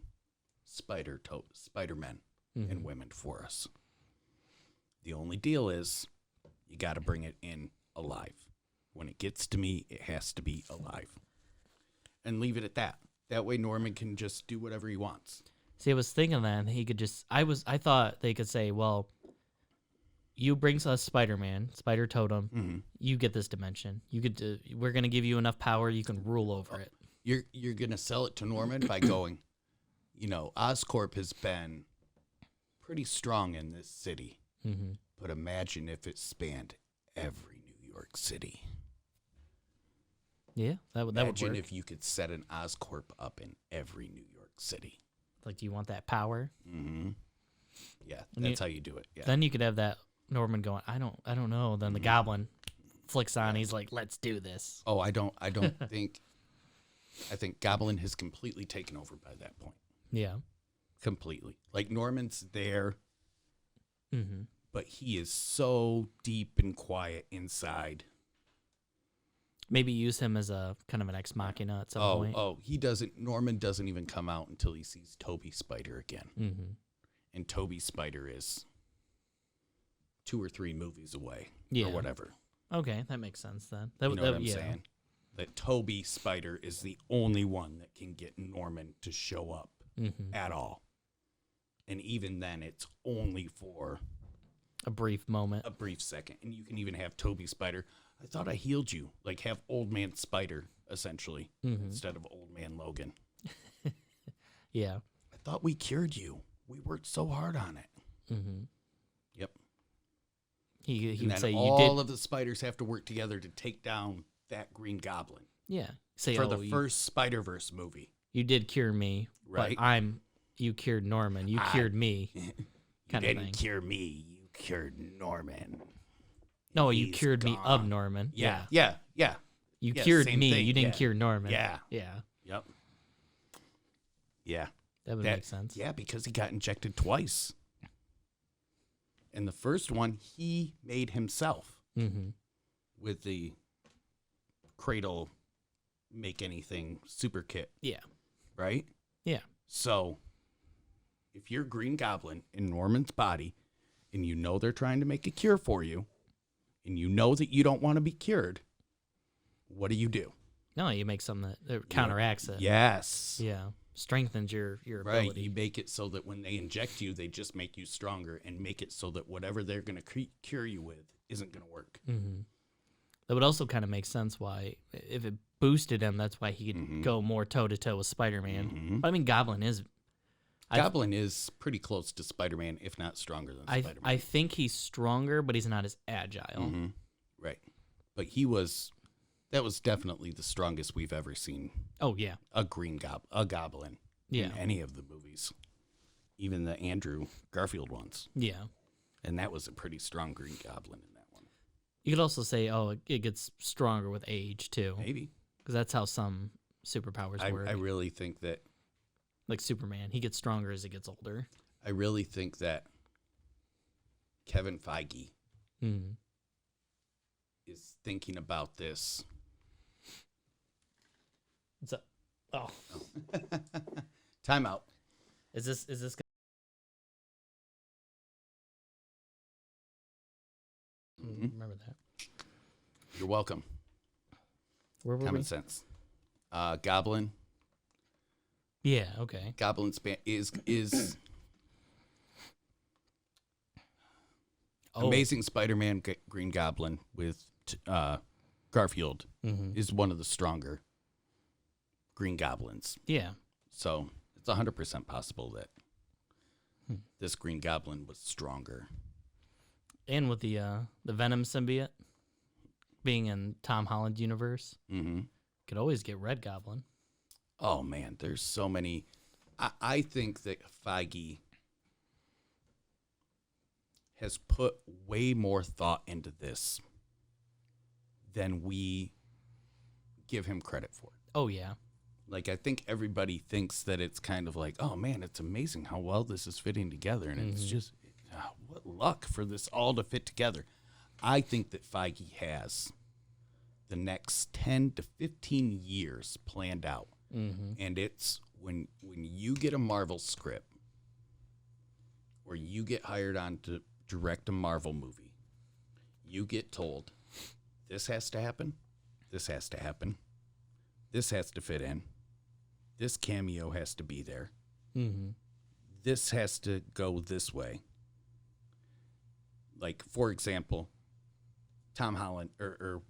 [SPEAKER 2] Spider-Men and women for us. The only deal is you got to bring it in alive. When it gets to me, it has to be alive. And leave it at that. That way Norman can just do whatever he wants.
[SPEAKER 1] See, I was thinking that he could just. I thought they could say, well, you bring us Spider-Man, Spider Totem.
[SPEAKER 2] Mm-hmm.
[SPEAKER 1] You get this dimension. You get to. We're gonna give you enough power. You can rule over it.
[SPEAKER 2] You're gonna sell it to Norman by going, Oscorp has been pretty strong in this city, but imagine if it spanned every New York City.
[SPEAKER 1] Yeah, that would work.
[SPEAKER 2] Imagine if you could set an Oscorp up in every New York City.
[SPEAKER 1] Like, do you want that power?
[SPEAKER 2] Mm-hmm. Yeah, that's how you do it. Yeah.
[SPEAKER 1] Then you could have that Norman going, I don't know. Then the Goblin flicks on. He's like, let's do this.
[SPEAKER 2] Oh, I don't think. I think Goblin has completely taken over by that point.
[SPEAKER 1] Yeah,
[SPEAKER 2] completely. Like Norman's there, but he is so deep and quiet inside.
[SPEAKER 1] Maybe use him as a kind of an ex machina at some point.
[SPEAKER 2] Oh, he doesn't. Norman doesn't even come out until he sees Toby Spider again. And Toby Spider is 2 or 3 movies away, or whatever.
[SPEAKER 1] Okay, that makes sense then.
[SPEAKER 2] You know what I'm saying? That Toby Spider is the only one that can get Norman to show up at all. And even then, it's only for
[SPEAKER 1] a brief moment.
[SPEAKER 2] A brief second. And you can even have Toby Spider. I thought I healed you. Like, have Old Man Spider, essentially, instead of Old Man Logan.
[SPEAKER 1] Yeah.
[SPEAKER 2] I thought we cured you. We worked so hard on it. Yep.
[SPEAKER 1] He would
[SPEAKER 2] then
[SPEAKER 1] say
[SPEAKER 2] all of the spiders have to work together to take down that Green Goblin.
[SPEAKER 1] Yeah. Say,
[SPEAKER 2] for the first Spider-Verse movie.
[SPEAKER 1] You did cure me,
[SPEAKER 2] right?
[SPEAKER 1] But you cured Norman. You cured me.
[SPEAKER 2] You didn't cure me. You cured Norman.
[SPEAKER 1] No, you cured me of Norman.
[SPEAKER 2] Yeah.
[SPEAKER 1] You cured me.
[SPEAKER 2] Thing.
[SPEAKER 1] You didn't cure Norman.
[SPEAKER 2] Yeah.
[SPEAKER 1] Yep.
[SPEAKER 2] Yeah.
[SPEAKER 1] That would make sense.
[SPEAKER 2] Yeah, because he got injected twice. And the first one, he made himself with the Cradle Make Anything super kit.
[SPEAKER 1] Yeah.
[SPEAKER 2] Right?
[SPEAKER 1] Yeah.
[SPEAKER 2] So, if you're Green Goblin in Norman's body, and you know they're trying to make a cure for you, and you know that you don't want to be cured, what do?
[SPEAKER 1] No, you make something that counteracts it.
[SPEAKER 2] Yes.
[SPEAKER 1] Yeah. Strengthens your ability.
[SPEAKER 2] Right. You make it so that when they inject you, they just make you stronger and make it so that whatever they're going to cure you with isn't going to work.
[SPEAKER 1] That would also kind of make sense why, if it boosted him, that's why he could go more toe-to-toe with Spider-Man. But I mean, Goblin is
[SPEAKER 2] pretty close to Spider-Man, if not stronger than Spider-Man.
[SPEAKER 1] I think he's stronger, but he's not as agile.
[SPEAKER 2] Right. But that was definitely the strongest we've ever seen.
[SPEAKER 1] Oh, yeah.
[SPEAKER 2] A Goblin in any of the movies. Even the Andrew Garfield ones.
[SPEAKER 1] Yeah.
[SPEAKER 2] And that was a pretty strong Green Goblin in that one.
[SPEAKER 1] You could also say, it gets stronger with age, too.
[SPEAKER 2] Maybe.
[SPEAKER 1] Because that's how some superpowers work.
[SPEAKER 2] I really think that...
[SPEAKER 1] Like Superman, he gets stronger as he gets older.
[SPEAKER 2] I really think that Kevin Feige is thinking about this.
[SPEAKER 1] What's up? Oh.
[SPEAKER 2] Time out.
[SPEAKER 1] Is this remember that.
[SPEAKER 2] You're welcome.
[SPEAKER 1] Where were
[SPEAKER 2] Common
[SPEAKER 1] we?
[SPEAKER 2] sense. Goblin.
[SPEAKER 1] Yeah, okay.
[SPEAKER 2] Goblin is Amazing Spider-Man Green Goblin with Garfield is one of the stronger Green Goblins.
[SPEAKER 1] Yeah.
[SPEAKER 2] So it's 100% possible that this Green Goblin was stronger.
[SPEAKER 1] And with the Venom symbiote being in Tom Holland universe, could always get Red Goblin.
[SPEAKER 2] Oh, man, there's so many. I think that Feige has put way more thought into this than we give him credit for.
[SPEAKER 1] Oh, yeah.
[SPEAKER 2] Like, I think everybody thinks that it's kind of like, oh, man, it's amazing how well this is fitting together. And it's just, what luck for this all to fit together. I think that Feige has the next 10 to 15 years planned out. And it's when you get a Marvel script or you get hired on to direct a Marvel movie, you get told, this has to happen, this has to happen, this has to fit in, this cameo has to be there, this has to go this way. Like, for example, Tom Holland, or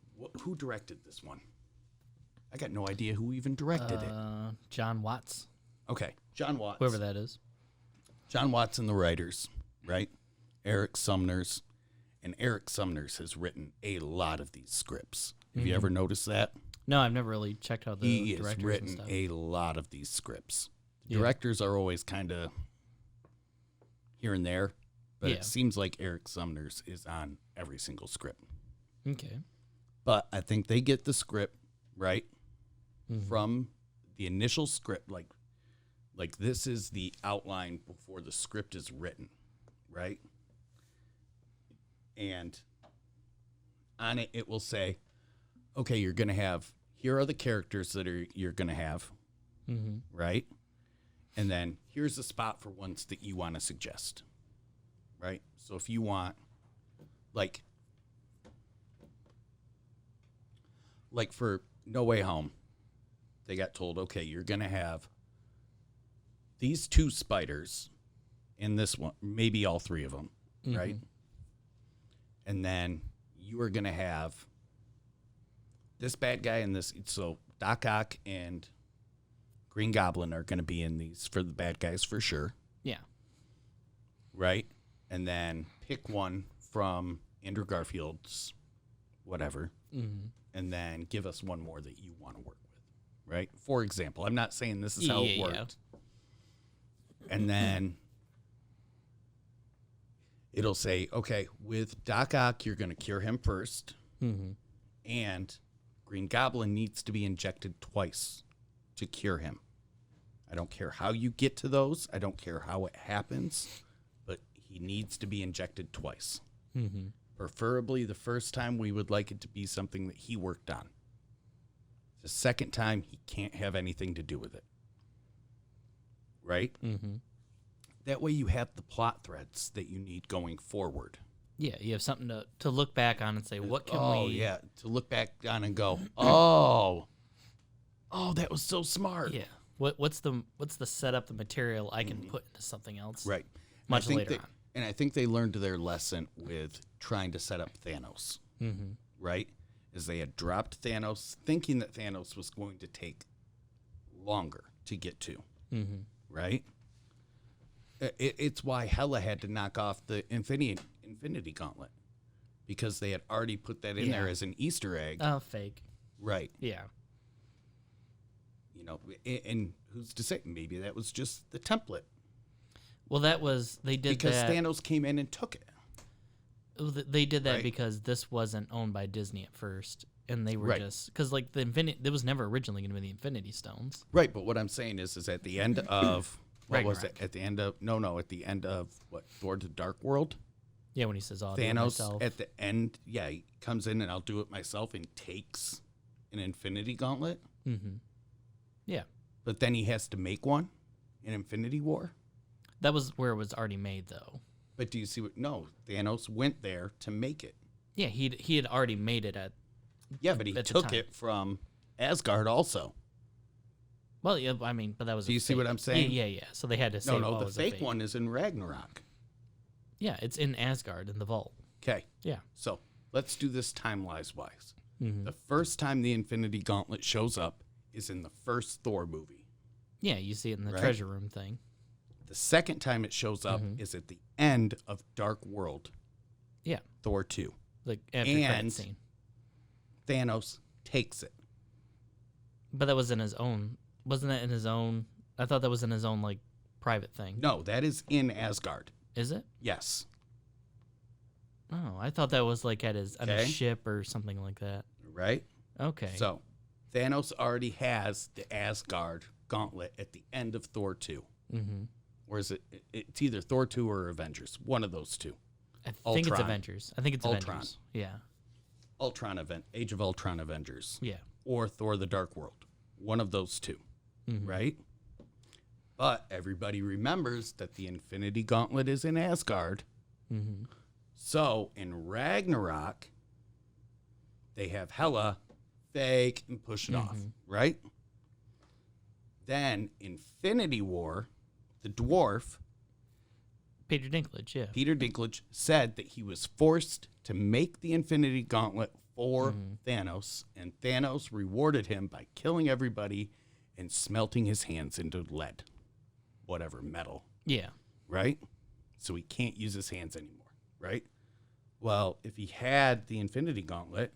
[SPEAKER 2] who directed this one? I got no idea who even directed it.
[SPEAKER 1] John Watts.
[SPEAKER 2] Okay, John Watts.
[SPEAKER 1] Whoever that is.
[SPEAKER 2] John Watts and the writers, right? Eric Sumners. And Eric Sumners has written a lot of these scripts. Have you ever noticed that?
[SPEAKER 1] No, I've never really checked out the directors.
[SPEAKER 2] He has written
[SPEAKER 1] and stuff.
[SPEAKER 2] a lot of these scripts. Directors are always kind of here and there, but it seems like Eric Sumners is on every single script.
[SPEAKER 1] Okay.
[SPEAKER 2] But I think they get the script, right, from the initial script. Like this is the outline before the script is written, right? And on it, it will say, okay, you're going to have, here are the characters that you're going to have, right? And then here's a spot for ones that you want to suggest, right? So if you want, like for No Way Home, they got told, okay, you're going to have these 2 spiders in this one, maybe all 3 of them, right? And then you are going to have this bad guy and this. So Doc Ock and Green Goblin are going to be in these for the bad guys for sure.
[SPEAKER 1] Yeah.
[SPEAKER 2] Right? And then pick one from Andrew Garfield's whatever. And then give us one more that you want to work with. Right? For example, I'm not saying this is how it worked. And then it'll say, okay, with Doc Ock, you're going to cure him first. And Green Goblin needs to be injected twice to cure him. I don't care how you get to those. I don't care how it happens. But he needs to be injected twice. Preferably the first time, we would like it to be something that he worked on. The second time, he can't have anything to do with it. Right? That way you have the plot threads that you need going forward.
[SPEAKER 1] Yeah, you have something to look back on and say, what can we...
[SPEAKER 2] Oh, yeah, to look back on and go, oh, that was so smart.
[SPEAKER 1] Yeah. What's the setup, the material I can put into something else?
[SPEAKER 2] Right.
[SPEAKER 1] Much later on.
[SPEAKER 2] And I think they learned their lesson with trying to set up Thanos. Right? As they had dropped Thanos, thinking that Thanos was going to take longer to get to. Right? It's why Hela had to knock off the Infinity Gauntlet, because they had already put that in there as an Easter egg.
[SPEAKER 1] Oh, fake.
[SPEAKER 2] Right.
[SPEAKER 1] Yeah.
[SPEAKER 2] You know, and who's to say? Maybe that was just the template.
[SPEAKER 1] Well, they did
[SPEAKER 2] because
[SPEAKER 1] that.
[SPEAKER 2] Because Thanos came in and took it.
[SPEAKER 1] They did that because this wasn't owned by Disney at first, and they were just because like there was never originally going to be the Infinity Stones.
[SPEAKER 2] Right, but what I'm saying is at the end of what was it? At the end of at the end of what, Thor: The Dark World?
[SPEAKER 1] Yeah, when he says, "I'll
[SPEAKER 2] Thanos
[SPEAKER 1] do it myself."
[SPEAKER 2] At the end, he comes in and I'll do it myself and takes an Infinity Gauntlet.
[SPEAKER 1] Yeah,
[SPEAKER 2] but then he has to make one in Infinity War.
[SPEAKER 1] That was where it was already made, though.
[SPEAKER 2] But do you see what? No, Thanos went there to make it.
[SPEAKER 1] Yeah, he had already made it at.
[SPEAKER 2] Yeah, but he took it from Asgard also.
[SPEAKER 1] Well, yeah, I mean, but that was.
[SPEAKER 2] Do you see what I'm saying?
[SPEAKER 1] Yeah. So they had to say,
[SPEAKER 2] no, the fake one is in Ragnarok.
[SPEAKER 1] Yeah, it's in Asgard in the vault.
[SPEAKER 2] Okay.
[SPEAKER 1] Yeah.
[SPEAKER 2] So let's do this time-wise. The first time the Infinity Gauntlet shows up is in the first Thor movie.
[SPEAKER 1] Yeah, you see it in the treasure room thing.
[SPEAKER 2] The second time it shows up is at the end of Dark World.
[SPEAKER 1] Yeah.
[SPEAKER 2] Thor 2.
[SPEAKER 1] Like after that scene.
[SPEAKER 2] Thanos takes it.
[SPEAKER 1] But that was in his own. Wasn't that in his own? I thought that was in his own like private thing.
[SPEAKER 2] No, that is in Asgard.
[SPEAKER 1] Is it?
[SPEAKER 2] Yes.
[SPEAKER 1] Oh, I thought that was like at his on a ship or something like that.
[SPEAKER 2] Right?
[SPEAKER 1] Okay.
[SPEAKER 2] So, Thanos already has the Asgard gauntlet at the end of Thor 2. Or is it's either Thor 2 or Avengers. One of those two.
[SPEAKER 1] I think it's Avengers.
[SPEAKER 2] Ultron.
[SPEAKER 1] Avengers. Yeah.
[SPEAKER 2] Age of Ultron Avengers.
[SPEAKER 1] Yeah.
[SPEAKER 2] Or Thor: The Dark World. One of those two. Right? But everybody remembers that the Infinity Gauntlet is in Asgard. So in Ragnarok, they have Hela fake and push it off, right? Then Infinity War, the dwarf
[SPEAKER 1] Peter Dinklage, yeah.
[SPEAKER 2] Peter Dinklage said that he was forced to make the Infinity Gauntlet for Thanos, and Thanos rewarded him by killing everybody and smelting his hands into lead. Whatever, metal.
[SPEAKER 1] Yeah.
[SPEAKER 2] Right? So he can't use his hands anymore, right? Well, if he had the Infinity Gauntlet,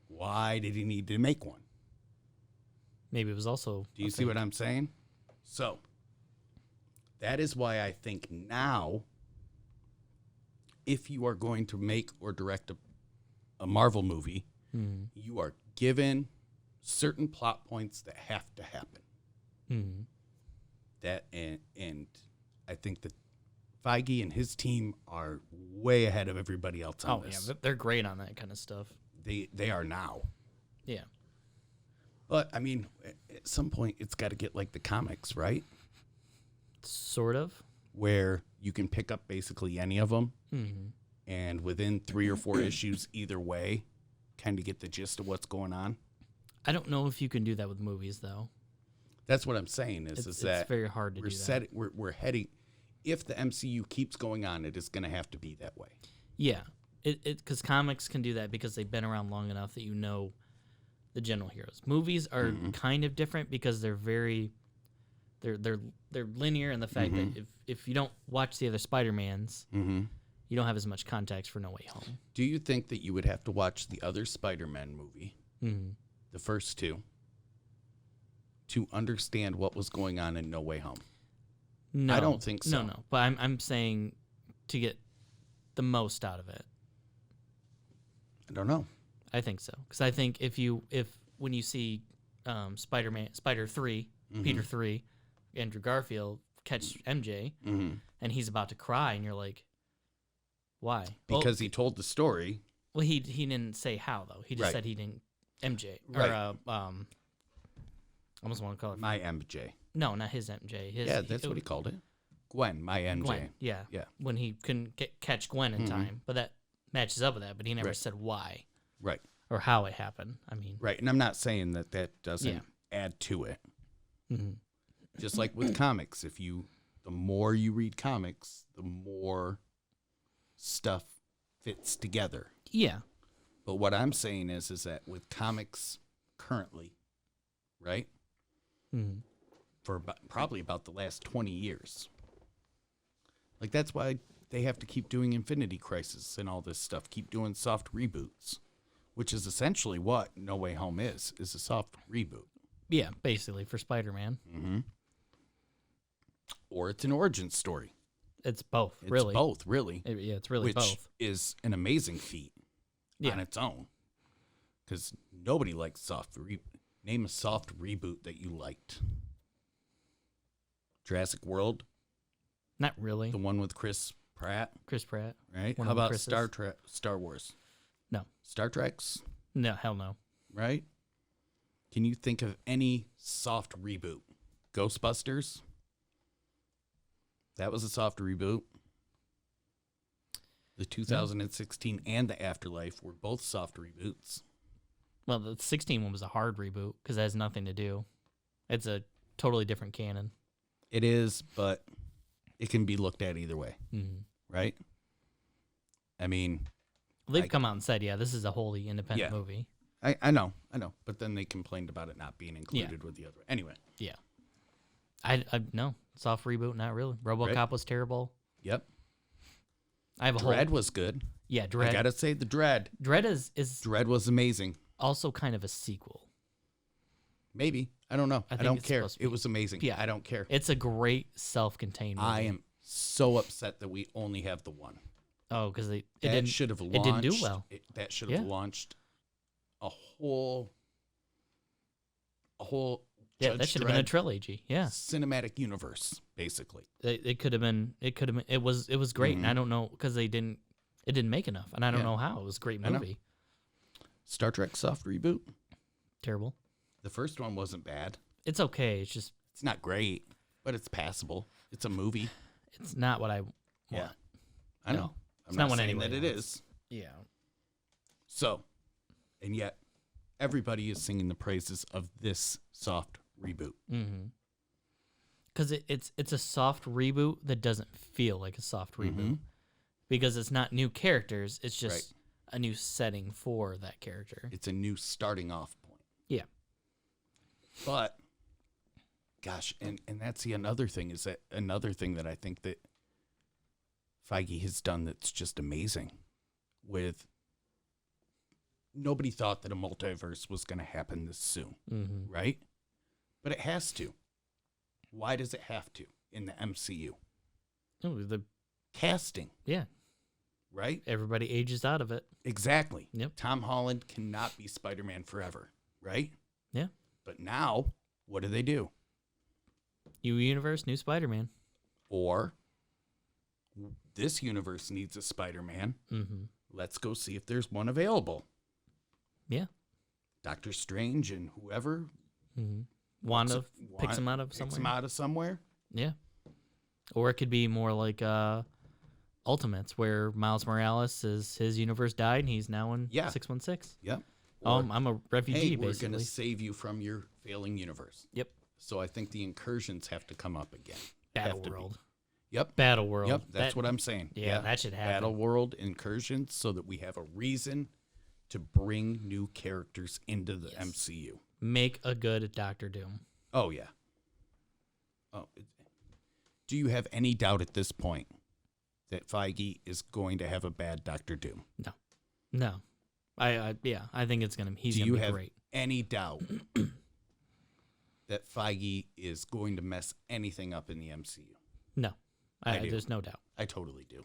[SPEAKER 2] why did he need to make one?
[SPEAKER 1] Maybe it was also...
[SPEAKER 2] Do you see what I'm saying? So, that is why I think now, if you are going to make or direct a Marvel movie, you are given certain plot points that have to happen. That and I think that Feige and his team are way ahead of everybody else on this.
[SPEAKER 1] Yeah, they're great on that kind of stuff.
[SPEAKER 2] They are now.
[SPEAKER 1] Yeah.
[SPEAKER 2] But, I mean, at some point, it's got to get like the comics, right?
[SPEAKER 1] Sort of.
[SPEAKER 2] Where you can pick up basically any of them. And within 3 or 4 issues, either way, kind of get the gist of what's going on.
[SPEAKER 1] I don't know if you can do that with movies, though.
[SPEAKER 2] That's what I'm saying is that
[SPEAKER 1] it's very hard to do that.
[SPEAKER 2] We're heading, if the MCU keeps going on, it is going to have to be that way.
[SPEAKER 1] Yeah. Because comics can do that because they've been around long enough that you know the general heroes. Movies are kind of different because they're very... They're linear in the fact that if you don't watch the other Spider-Mans, you don't have as much context for No Way Home.
[SPEAKER 2] Do you think that you would have to watch the other Spider-Man movie, the first 2, to understand what was going on in No Way Home?
[SPEAKER 1] No,
[SPEAKER 2] I don't think so.
[SPEAKER 1] No. But I'm saying to get the most out of it.
[SPEAKER 2] I don't know.
[SPEAKER 1] I think so because I think when you see Spider 3, Peter 3, Andrew Garfield catch MJ, and he's about to cry, and you're like, why?
[SPEAKER 2] Because he told the story.
[SPEAKER 1] Well, he didn't say how though. He just said he didn't MJ
[SPEAKER 2] right.
[SPEAKER 1] or I almost want to call it
[SPEAKER 2] my MJ.
[SPEAKER 1] No, not his MJ.
[SPEAKER 2] That's what he called it. Gwen, my MJ.
[SPEAKER 1] Gwen, yeah. When he couldn't catch Gwen in time, but that matches up with that. But he never said why,
[SPEAKER 2] right,
[SPEAKER 1] or how it happened. I mean,
[SPEAKER 2] right. And I'm not saying that doesn't add to it. Just like with comics, the more you read comics, the more stuff fits together.
[SPEAKER 1] Yeah.
[SPEAKER 2] But what I'm saying is that with comics currently, right, for probably about the last 20 years, like that's why they have to keep doing Infinity Crisis and all this stuff, keep doing soft reboots, which is essentially what No Way Home is a soft reboot.
[SPEAKER 1] Yeah, basically for Spider-Man.
[SPEAKER 2] Or it's an origin story.
[SPEAKER 1] It's both, really.
[SPEAKER 2] It's both, really.
[SPEAKER 1] It's really
[SPEAKER 2] which
[SPEAKER 1] both.
[SPEAKER 2] Which is an amazing feat on its own. Because nobody likes soft Name a soft reboot that you liked. Jurassic World?
[SPEAKER 1] Not really.
[SPEAKER 2] The one with Chris Pratt? Right?
[SPEAKER 1] How
[SPEAKER 2] about Star Wars?
[SPEAKER 1] No.
[SPEAKER 2] Star Trek's?
[SPEAKER 1] No, hell no.
[SPEAKER 2] Right? Can you think of any soft reboot? Ghostbusters? That was a soft reboot. The 2016 and the Afterlife were both soft reboots.
[SPEAKER 1] Well, the 16 one was a hard reboot because it has nothing to do. It's a totally different canon.
[SPEAKER 2] It is, but it can be looked at either way. Right? I mean...
[SPEAKER 1] They've come out and said, this is a wholly independent movie.
[SPEAKER 2] I know. But then they complained about it not being included with the other. Anyway.
[SPEAKER 1] Yeah. I no. Soft reboot, not really. RoboCop was terrible.
[SPEAKER 2] Yep.
[SPEAKER 1] I have a
[SPEAKER 2] Dredd was good.
[SPEAKER 1] Yeah, Dredd.
[SPEAKER 2] I gotta say the Dredd.
[SPEAKER 1] Dredd is
[SPEAKER 2] Dredd was amazing.
[SPEAKER 1] Also kind of a sequel.
[SPEAKER 2] Maybe. I don't know. I don't care. It was amazing.
[SPEAKER 1] Yeah.
[SPEAKER 2] I don't care.
[SPEAKER 1] It's a great self-contained movie.
[SPEAKER 2] I am so upset that we only have the one.
[SPEAKER 1] Oh, because it
[SPEAKER 2] didn't do
[SPEAKER 1] well.
[SPEAKER 2] That should have launched a whole
[SPEAKER 1] that should have been a trilogy. Yeah,
[SPEAKER 2] cinematic universe basically.
[SPEAKER 1] It could have been. It was great, and I don't know because it didn't make enough, and I don't know how. It was a great movie.
[SPEAKER 2] Star Trek soft reboot.
[SPEAKER 1] Terrible.
[SPEAKER 2] The first one wasn't bad.
[SPEAKER 1] It's okay. It's
[SPEAKER 2] not great, but it's passable. It's a movie.
[SPEAKER 1] It's not what I want.
[SPEAKER 2] Yeah, I know.
[SPEAKER 1] It's not what
[SPEAKER 2] saying
[SPEAKER 1] that
[SPEAKER 2] it is.
[SPEAKER 1] Yeah.
[SPEAKER 2] So, and yet, everybody is singing the praises of this soft reboot.
[SPEAKER 1] Because it's a soft reboot that doesn't feel like a soft reboot. Because it's not new characters. It's just a new setting for that character.
[SPEAKER 2] It's a new starting off point.
[SPEAKER 1] Yeah.
[SPEAKER 2] But, gosh, and that's another thing that I think that Feige has done that's just amazing. With nobody thought that a multiverse was going to happen this soon, right? But it has to. Why does it have to in the MCU?
[SPEAKER 1] Oh, the
[SPEAKER 2] casting.
[SPEAKER 1] Yeah.
[SPEAKER 2] Right?
[SPEAKER 1] Everybody ages out of it.
[SPEAKER 2] Exactly.
[SPEAKER 1] Yep.
[SPEAKER 2] Tom Holland cannot be Spider-Man forever, right?
[SPEAKER 1] Yeah.
[SPEAKER 2] But now, what do?
[SPEAKER 1] New universe, new Spider-Man.
[SPEAKER 2] Or this universe needs a Spider-Man. Let's go see if there's one available.
[SPEAKER 1] Yeah.
[SPEAKER 2] Doctor Strange and whoever.
[SPEAKER 1] Wanda picks him out of somewhere.
[SPEAKER 2] Picks him out of somewhere.
[SPEAKER 1] Yeah. Or it could be more like Ultimates, where Miles Morales his universe died and he's now in 616.
[SPEAKER 2] Yep.
[SPEAKER 1] I'm a refugee,
[SPEAKER 2] we're
[SPEAKER 1] basically.
[SPEAKER 2] We're going to save you from your failing universe.
[SPEAKER 1] Yep.
[SPEAKER 2] So I think the incursions have to come up again.
[SPEAKER 1] Battle World.
[SPEAKER 2] Yep.
[SPEAKER 1] Battle World.
[SPEAKER 2] Yep, that's what I'm saying.
[SPEAKER 1] Yeah, that should happen.
[SPEAKER 2] Battle World incursions so that we have a reason to bring new characters into the MCU.
[SPEAKER 1] Make a good Doctor Doom.
[SPEAKER 2] Oh, yeah. Oh, do you have any doubt at this point that Feige is going to have a bad Doctor Doom?
[SPEAKER 1] No. I think it's gonna. He's gonna be great. Do you have
[SPEAKER 2] any doubt that Feige is going to mess anything up in the MCU?
[SPEAKER 1] No, there's no doubt.
[SPEAKER 2] I totally do.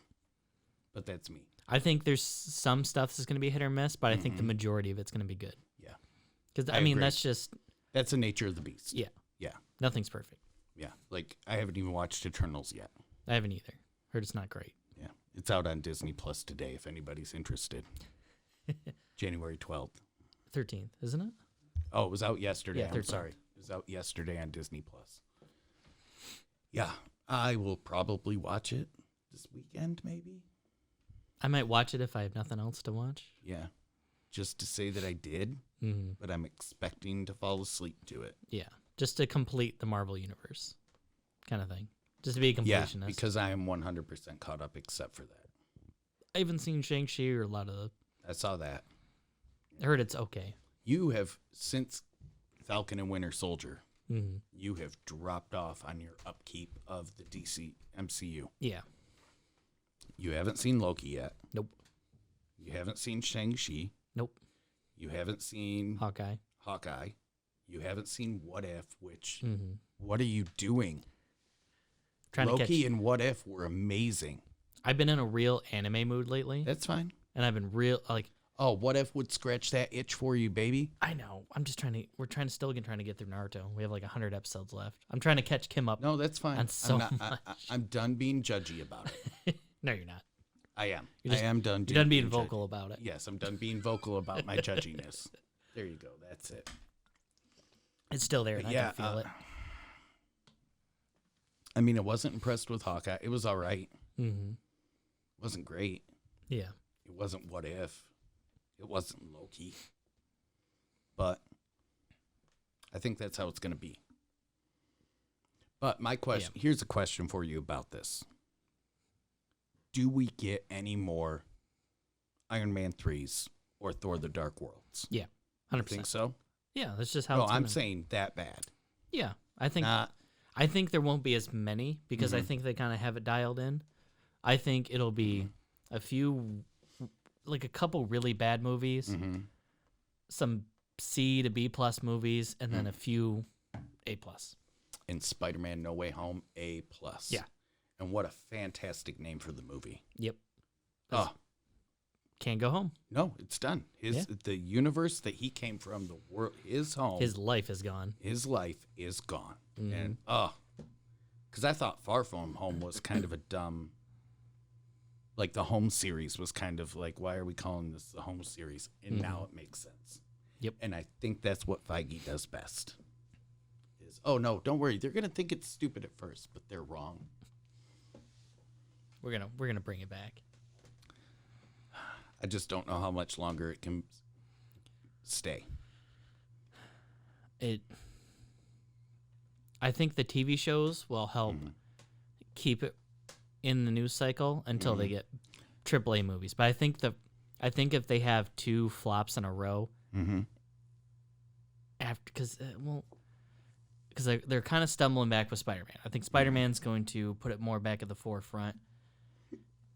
[SPEAKER 2] But that's me.
[SPEAKER 1] I think there's some stuff that's going to be hit or miss, but I think the majority of it's going to be good.
[SPEAKER 2] Yeah.
[SPEAKER 1] Because, I mean, that's
[SPEAKER 2] the nature of the beast.
[SPEAKER 1] Yeah.
[SPEAKER 2] Yeah.
[SPEAKER 1] Nothing's perfect.
[SPEAKER 2] Yeah. Like, I haven't even watched Eternals yet.
[SPEAKER 1] I haven't either. Heard it's not great.
[SPEAKER 2] Yeah. It's out on Disney Plus today if anybody's interested. January 12th.
[SPEAKER 1] 13th, isn't it?
[SPEAKER 2] Oh, it was out yesterday.
[SPEAKER 1] Yeah,
[SPEAKER 2] I'm sorry. It was out yesterday on Disney Plus. Yeah. I will probably watch it this weekend, maybe.
[SPEAKER 1] I might watch it if I have nothing else to watch.
[SPEAKER 2] Yeah. Just to say that I did, but I'm expecting to fall asleep to it.
[SPEAKER 1] Yeah. Just to complete the Marvel Universe kind of thing. Just to be a completionist.
[SPEAKER 2] Yeah, because I am 100% caught up except for that.
[SPEAKER 1] I haven't seen Shang-Chi or a lot of the...
[SPEAKER 2] I saw that.
[SPEAKER 1] I heard it's okay.
[SPEAKER 2] You have, since Falcon and Winter Soldier, you have dropped off on your upkeep of the DC MCU.
[SPEAKER 1] Yeah.
[SPEAKER 2] You haven't seen Loki yet.
[SPEAKER 1] Nope.
[SPEAKER 2] You haven't seen Shang-Chi.
[SPEAKER 1] Nope.
[SPEAKER 2] You haven't seen
[SPEAKER 1] Hawkeye.
[SPEAKER 2] You haven't seen What If, which, what are you doing? Loki and What If were amazing.
[SPEAKER 1] I've been in a real anime mood lately.
[SPEAKER 2] That's fine.
[SPEAKER 1] And I've been
[SPEAKER 2] oh, What If would scratch that itch for you, baby?
[SPEAKER 1] I know. I'm just trying to get through Naruto. We have like 100 episodes left. I'm trying to catch Kim up.
[SPEAKER 2] No, that's fine. I'm done being judgy about it.
[SPEAKER 1] No, you're not.
[SPEAKER 2] I am. I am done.
[SPEAKER 1] You're done being vocal about it.
[SPEAKER 2] Yes, I'm done being vocal about my judginess. There you go. That's it.
[SPEAKER 1] It's still there, and I can feel it.
[SPEAKER 2] I mean, I wasn't impressed with Hawkeye. It was all right.
[SPEAKER 1] Mm-hmm.
[SPEAKER 2] It wasn't great.
[SPEAKER 1] Yeah.
[SPEAKER 2] It wasn't What If. It wasn't Loki. But I think that's how it's going to be. But my question, here's a question for you about this. Do we get any more Iron Man 3s or Thor the Dark Worlds?
[SPEAKER 1] Yeah, 100%.
[SPEAKER 2] I think so?
[SPEAKER 1] Yeah, that's just how
[SPEAKER 2] it's I'm saying that bad.
[SPEAKER 1] Yeah, I think there won't be as many because I think they kind of have it dialed in. I think it'll be a few, like a couple really bad movies, some C to B plus movies, and then a few A plus.
[SPEAKER 2] In Spider-Man No Way Home, A plus.
[SPEAKER 1] Yeah.
[SPEAKER 2] And what a fantastic name for the movie.
[SPEAKER 1] Yep.
[SPEAKER 2] Can't
[SPEAKER 1] go home.
[SPEAKER 2] No, it's done. The universe that he came from, the world, his home.
[SPEAKER 1] His life is gone.
[SPEAKER 2] His life is gone. And because I thought Far From Home was kind of a dumb, like the Home series was kind of like, why are we calling this the Home series? And now it makes sense.
[SPEAKER 1] Yep.
[SPEAKER 2] And I think that's what Feige does best. Is no, don't worry, they're gonna think it's stupid at first, but they're wrong.
[SPEAKER 1] We're gonna bring it back.
[SPEAKER 2] I just don't know how much longer it can stay.
[SPEAKER 1] I think the TV shows will help keep it in the news cycle until they get AAA movies. But I think if they have 2 flops in a row, because they're kind of stumbling back with Spider-Man. I think Spider-Man's going to put it more back at the forefront,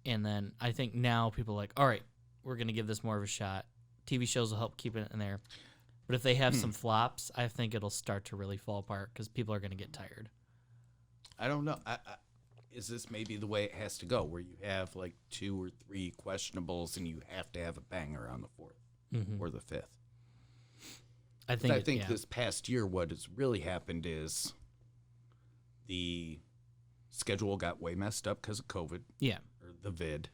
[SPEAKER 1] and then I think now people are like, all right, we're going to give this more of a shot. TV shows will help keep it in there. But if they have some flops, I think it'll start to really fall apart because people are going to get tired.
[SPEAKER 2] I don't know. Is this maybe the way it has to go, where you have like 2 or 3 questionables and you have to have a banger on the 4th or the 5th? I think this past year, what has really happened is the schedule got way messed up because of COVID.
[SPEAKER 1] Yeah.
[SPEAKER 2] Or the vid.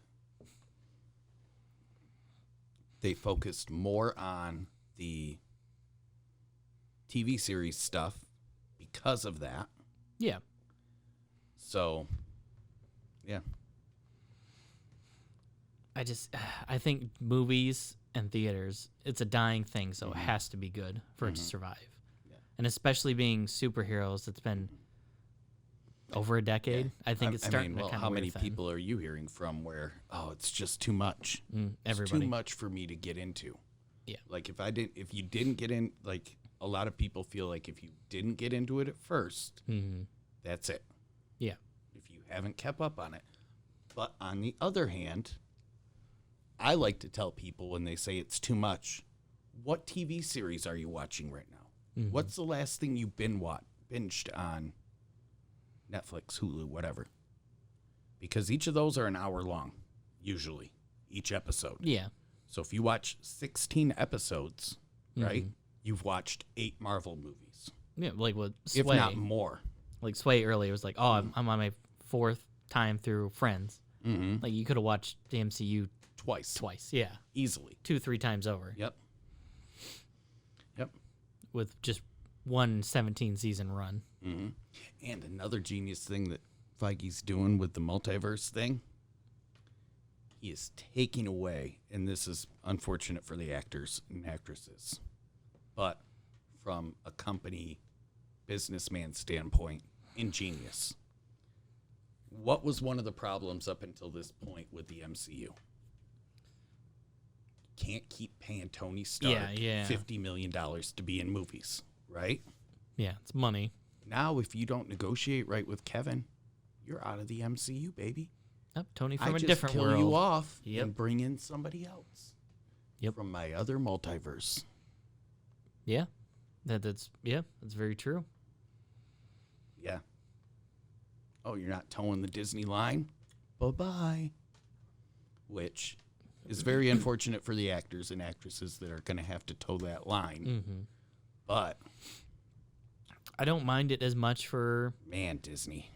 [SPEAKER 2] They focused more on the TV series stuff because of that.
[SPEAKER 1] Yeah.
[SPEAKER 2] So, yeah.
[SPEAKER 1] I think movies and theaters, it's a dying thing, so it has to be good for it to survive. Yeah. And especially being superheroes, it's been over a decade. Yeah. I think it's starting to kind of
[SPEAKER 2] how many people are you hearing from where, it's just too much?
[SPEAKER 1] Everybody.
[SPEAKER 2] It's too much for me to get into.
[SPEAKER 1] Yeah.
[SPEAKER 2] Like if you didn't get in, like a lot of people feel like if you didn't get into it at first, that's it.
[SPEAKER 1] Yeah.
[SPEAKER 2] If you haven't kept up on it. But on the other hand, I like to tell people when they say it's too much, what TV series are you watching right now? What's the last thing you've binged on Netflix, Hulu, whatever? Because each of those are an hour long, usually, each episode.
[SPEAKER 1] Yeah.
[SPEAKER 2] So if you watch 16 episodes, right, you've watched 8 Marvel movies.
[SPEAKER 1] Yeah, like with Sway.
[SPEAKER 2] If not more.
[SPEAKER 1] Like Sway earlier was like, I'm on my 4th time through Friends. Like you could have watched the MCU twice, yeah.
[SPEAKER 2] Easily.
[SPEAKER 1] 2-3 times over.
[SPEAKER 2] Yep.
[SPEAKER 1] With just one 17-season run.
[SPEAKER 2] And another genius thing that Feige's doing with the multiverse thing, he is taking away, and this is unfortunate for the actors and actresses, but from a company businessman standpoint, ingenious. What was one of the problems up until this point with the MCU? Can't keep paying Tony Stark $50 million to be in movies, right?
[SPEAKER 1] Yeah, it's money.
[SPEAKER 2] Now, if you don't negotiate right with Kevin, you're out of the MCU, baby.
[SPEAKER 1] Yep, Tony from a different world.
[SPEAKER 2] I just kill you off and bring in somebody else.
[SPEAKER 1] Yep.
[SPEAKER 2] From my other multiverse.
[SPEAKER 1] Yeah, that's very true.
[SPEAKER 2] Yeah. Oh, you're not towing the Disney line? Bye-bye. Which is very unfortunate for the actors and actresses that are going to have to toe that line. But
[SPEAKER 1] I don't mind it as much for
[SPEAKER 2] Disney.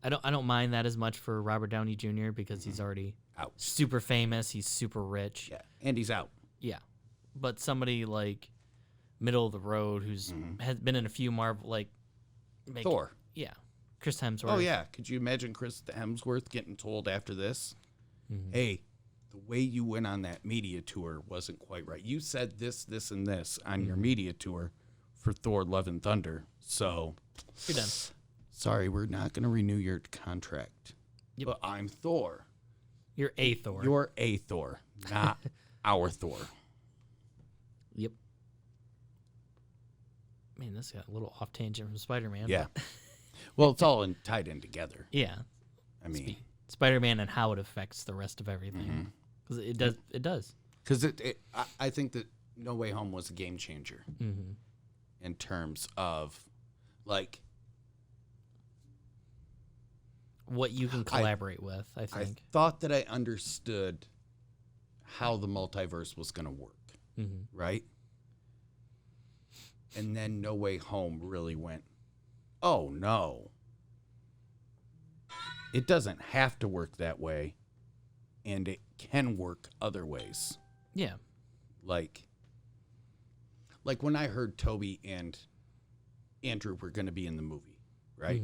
[SPEAKER 1] I don't mind that as much for Robert Downey Jr. because he's already
[SPEAKER 2] out,
[SPEAKER 1] super famous. He's super rich.
[SPEAKER 2] Yeah, and he's out.
[SPEAKER 1] Yeah, but somebody like middle of the road who's has been in a few Marvel
[SPEAKER 2] Thor.
[SPEAKER 1] Yeah, Chris Hemsworth.
[SPEAKER 2] Oh yeah, could you imagine Chris Hemsworth getting told after this, "Hey, the way you went on that media tour wasn't quite right. You said this, this, and this on your media tour for Thor: Love and Thunder. So
[SPEAKER 1] you're done.
[SPEAKER 2] Sorry, we're not going to renew your contract.
[SPEAKER 1] Yep.
[SPEAKER 2] But I'm Thor.
[SPEAKER 1] You're a Thor.
[SPEAKER 2] You're a Thor, not our Thor."
[SPEAKER 1] Yep. Man, this got a little off tangent from Spider-Man.
[SPEAKER 2] Yeah. Well, it's all tied in together.
[SPEAKER 1] Yeah.
[SPEAKER 2] I mean,
[SPEAKER 1] Spider-Man and how it affects the rest of everything. Because it does.
[SPEAKER 2] Because I think that No Way Home was a game changer in terms of, like,
[SPEAKER 1] what you can collaborate with, I think.
[SPEAKER 2] I thought that I understood how the multiverse was going to work, right? And then No Way Home really went, oh, no. It doesn't have to work that way, and it can work other ways.
[SPEAKER 1] Yeah.
[SPEAKER 2] Like when I heard Toby and Andrew were going to be in the movie, right?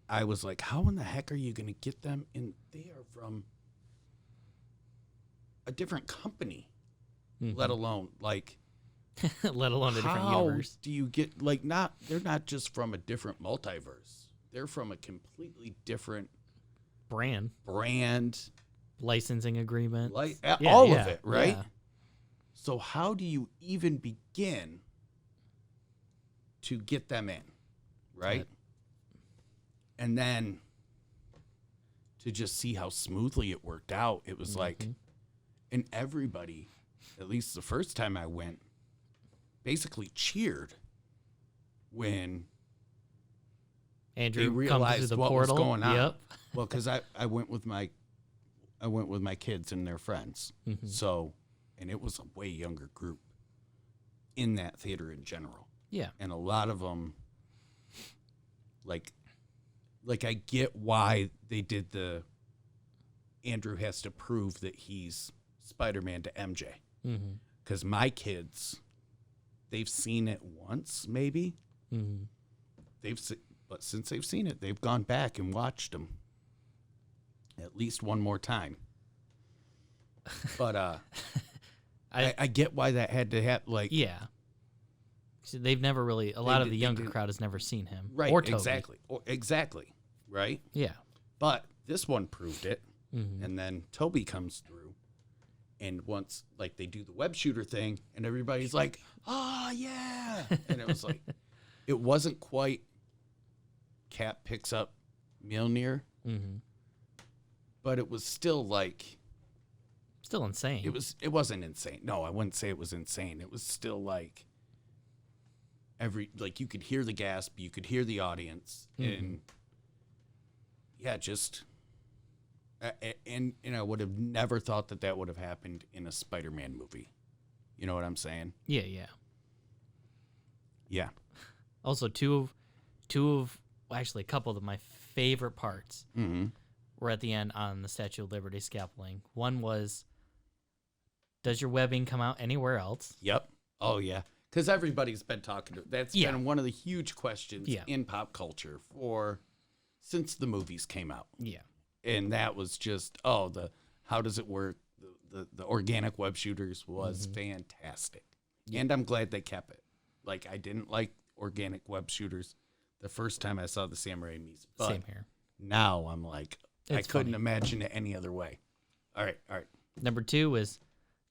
[SPEAKER 2] I was like, how in the heck are you going to get them in? They are from a different company, let alone, like,
[SPEAKER 1] Let alone a different universe.
[SPEAKER 2] How do you get they're not just from a different multiverse. They're from a completely different
[SPEAKER 1] brand,
[SPEAKER 2] licensing
[SPEAKER 1] agreement,
[SPEAKER 2] all of it, right? Yeah. So how do you even begin to get them in, right? And then to just see how smoothly it worked out. It was like, and everybody, at least the first time I went, basically cheered when
[SPEAKER 1] Andrew
[SPEAKER 2] they realized
[SPEAKER 1] comes through the
[SPEAKER 2] what
[SPEAKER 1] portal.
[SPEAKER 2] Was going on.
[SPEAKER 1] Yep.
[SPEAKER 2] Well, because I went with my kids and their friends. So, and it was a way younger group in that theater in general.
[SPEAKER 1] Yeah.
[SPEAKER 2] And a lot of them, like I get why they did the Andrew has to prove that he's Spider-Man to MJ. Because my kids, they've seen it once, maybe. But since they've seen it, they've gone back and watched them at least one more time. But I get why that had to happen. Like,
[SPEAKER 1] yeah. So they've never really, a lot of the younger crowd has never seen him.
[SPEAKER 2] Right,
[SPEAKER 1] or Toby.
[SPEAKER 2] Exactly, right?
[SPEAKER 1] Yeah.
[SPEAKER 2] But this one proved it. And then Toby comes through. And once, like, they do the web shooter thing, and everybody's like, oh, yeah. And it was like, it wasn't quite Cap picks up Mjolnir. But it was still like...
[SPEAKER 1] Still insane.
[SPEAKER 2] It wasn't insane. No, I wouldn't say it was insane. It was still like... you could hear the gasp, you could hear the audience, and yeah, just and I would have never thought that would have happened in a Spider-Man movie. You know what I'm saying?
[SPEAKER 1] Yeah. Also, actually, a couple of my favorite parts were at the end on the Statue of Liberty scaffolding. One was, does your webbing come out anywhere else?
[SPEAKER 2] Yep. Oh yeah. Because everybody's been talking to it. That's been one of the huge questions in pop culture since the movies came out.
[SPEAKER 1] Yeah.
[SPEAKER 2] And that was just, how does it work? The organic web shooters was fantastic. Yeah. And I'm glad they kept it. Like, I didn't like organic web shooters the first time I saw the Sam Raimi's. But
[SPEAKER 1] same here.
[SPEAKER 2] Now I'm like, I couldn't imagine it any other way. All right.
[SPEAKER 1] Number 2 is...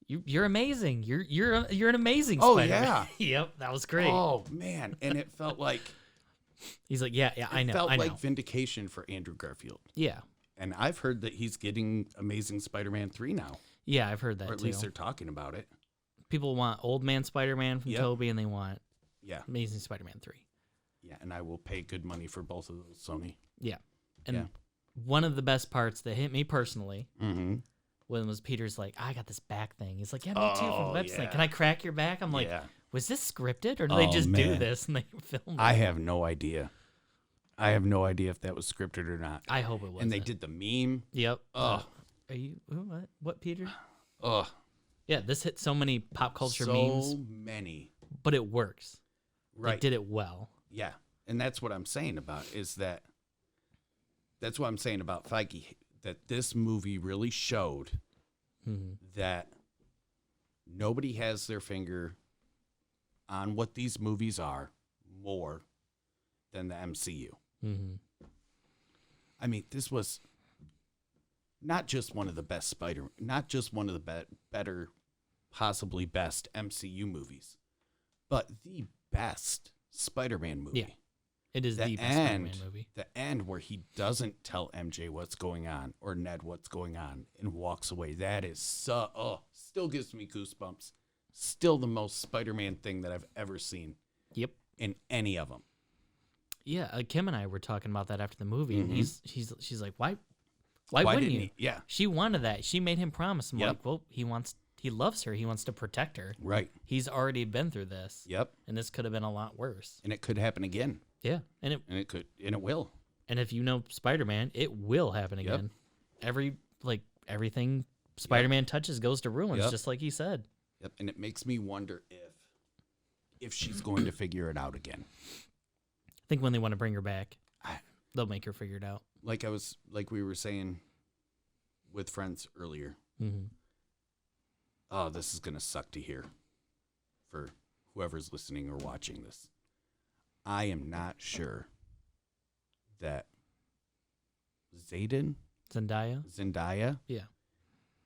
[SPEAKER 1] You're amazing. You're an amazing Spider-Man.
[SPEAKER 2] Yeah.
[SPEAKER 1] Yep, that was great.
[SPEAKER 2] Oh man, and it felt like
[SPEAKER 1] he's like, yeah, I know.
[SPEAKER 2] It felt like vindication for Andrew Garfield.
[SPEAKER 1] Yeah,
[SPEAKER 2] and I've heard that he's getting Amazing Spider-Man 3 now.
[SPEAKER 1] Yeah, I've heard that.
[SPEAKER 2] Or at least they're talking about it.
[SPEAKER 1] People want Old Man Spider-Man from Tobey, and they want Amazing Spider-Man 3.
[SPEAKER 2] Yeah, and I will pay good money for both of those, Sony.
[SPEAKER 1] Yeah, and one of the best parts that hit me personally. When was Peter's like, I got this back thing. He's like, yeah, me too, from the website. Can I crack your back? I'm like, was this scripted, or did they just do this and they filmed it?
[SPEAKER 2] I have no idea. I have no idea if that was scripted or not.
[SPEAKER 1] I hope it was.
[SPEAKER 2] And they did the meme.
[SPEAKER 1] Yep.
[SPEAKER 2] Ugh.
[SPEAKER 1] Are you, what, Peter?
[SPEAKER 2] Ugh.
[SPEAKER 1] Yeah, this hit so many pop culture memes.
[SPEAKER 2] So many.
[SPEAKER 1] But it works.
[SPEAKER 2] Right.
[SPEAKER 1] They did it well.
[SPEAKER 2] Yeah. And that's what I'm saying about, that's what I'm saying about Feige, that this movie really showed that nobody has their finger on what these movies are more than the MCU. I mean, this was not just one of the best not just one of the better, possibly best MCU movies, but the best Spider-Man movie.
[SPEAKER 1] Yeah. It is the best Spider-Man movie.
[SPEAKER 2] The end where he doesn't tell MJ what's going on or Ned what's going on and walks away. That is still gives me goosebumps. Still the most Spider-Man thing that I've ever seen.
[SPEAKER 1] Yep.
[SPEAKER 2] In any of them.
[SPEAKER 1] Yeah, Kim and I were talking about that after the movie, and she's like, why wouldn't you?
[SPEAKER 2] Yeah.
[SPEAKER 1] She wanted that. She made him promise. I'm like, well, he loves her. He wants to protect her.
[SPEAKER 2] Right.
[SPEAKER 1] He's already been through this.
[SPEAKER 2] Yep.
[SPEAKER 1] And this could have been a lot worse.
[SPEAKER 2] And it could happen again.
[SPEAKER 1] Yeah, and
[SPEAKER 2] it will.
[SPEAKER 1] And if you know Spider-Man, it will happen again. Everything Spider-Man touches goes to ruins, just like he said.
[SPEAKER 2] Yep, and it makes me wonder if she's going to figure it out again.
[SPEAKER 1] I think when they want to bring her back, they'll make her figure it out.
[SPEAKER 2] Like we were saying with friends earlier. Oh, this is gonna suck to hear for whoever's listening or watching this, I am not sure that Zendaya
[SPEAKER 1] yeah,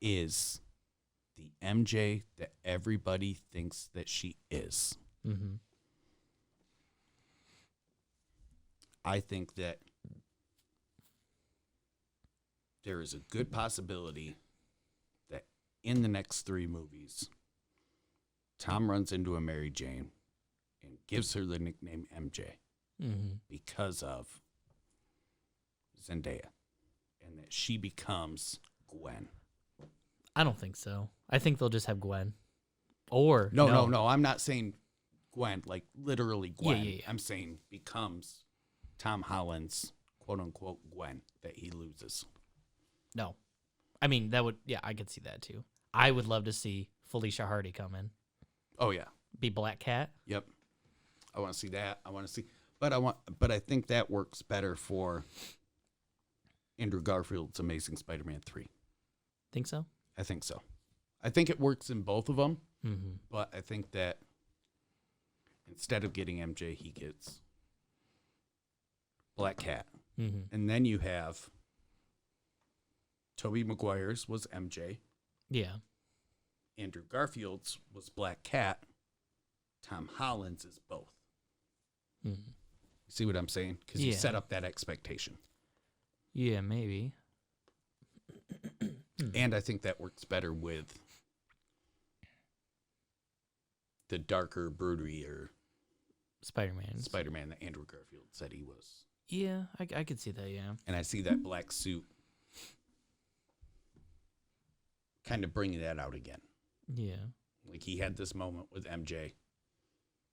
[SPEAKER 2] is the MJ that everybody thinks that she is.
[SPEAKER 1] Mm-hmm.
[SPEAKER 2] I think that there is a good possibility that in the next 3 movies, Tom runs into a Mary Jane and gives her the nickname MJ because of Zendaya, and that she becomes Gwen.
[SPEAKER 1] I don't think so. I think they'll just have Gwen. Or
[SPEAKER 2] no. I'm not saying Gwen, like literally Gwen.
[SPEAKER 1] Yeah.
[SPEAKER 2] I'm saying becomes Tom Holland's quote unquote Gwen that he loses.
[SPEAKER 1] No. I mean, that would, I could see that too. I would love to see Felicia Hardy come in.
[SPEAKER 2] Oh yeah.
[SPEAKER 1] Be Black Cat.
[SPEAKER 2] Yep. I want to see that. But I think that works better for Andrew Garfield's Amazing Spider-Man 3.
[SPEAKER 1] Think so?
[SPEAKER 2] I think so. I think it works in both of them,
[SPEAKER 1] Mm-hmm.
[SPEAKER 2] but I think that instead of getting MJ, he gets Black Cat.
[SPEAKER 1] Mm-hmm.
[SPEAKER 2] And then you have Tobey Maguire's was MJ.
[SPEAKER 1] Yeah.
[SPEAKER 2] Andrew Garfield's was Black Cat. Tom Holland's is both.
[SPEAKER 1] Mm-hmm.
[SPEAKER 2] You see what I'm saying? Because you set up that expectation.
[SPEAKER 1] Yeah, maybe.
[SPEAKER 2] And I think that works better with the darker, broodier Spider-Man that Andrew Garfield said he was.
[SPEAKER 1] Yeah, I could see that, yeah.
[SPEAKER 2] And I see that black suit kind of bringing that out again.
[SPEAKER 1] Yeah.
[SPEAKER 2] Like he had this moment with MJ,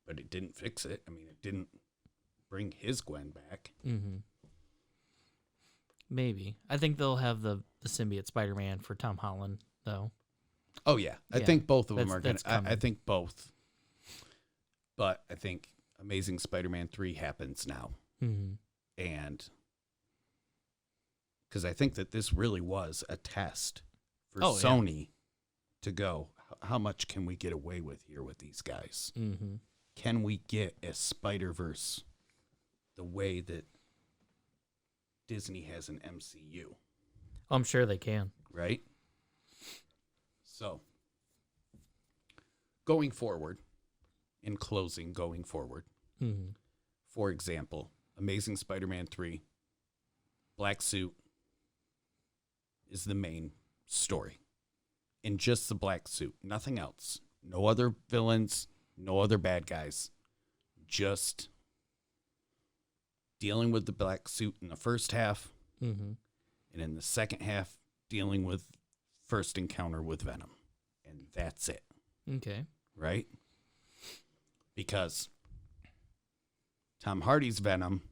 [SPEAKER 2] but it didn't fix it. I mean, it didn't bring his Gwen back.
[SPEAKER 1] Mm-hmm. Maybe. I think they'll have the symbiote Spider-Man for Tom Holland, though.
[SPEAKER 2] Oh, yeah. I think both of them are going
[SPEAKER 1] to...
[SPEAKER 2] I think both. But I think Amazing Spider-Man 3 happens now.
[SPEAKER 1] Mm-hmm.
[SPEAKER 2] And because I think that this really was a test for Sony to go, how much can we get away with here with these guys?
[SPEAKER 1] Mm-hmm.
[SPEAKER 2] Can we get a Spider-Verse the way that Disney has an MCU?
[SPEAKER 1] I'm sure they can.
[SPEAKER 2] Right? So, going forward, in closing,
[SPEAKER 1] mm-hmm.
[SPEAKER 2] for example, Amazing Spider-Man 3, Black Suit is the main story. In just the black suit, nothing else. No other villains, no other bad guys. Just dealing with the black suit in the first half,
[SPEAKER 1] mm-hmm.
[SPEAKER 2] and in the second half, dealing with first encounter with Venom. And that's it.
[SPEAKER 1] Okay.
[SPEAKER 2] Right? Because Tom Hardy's Venom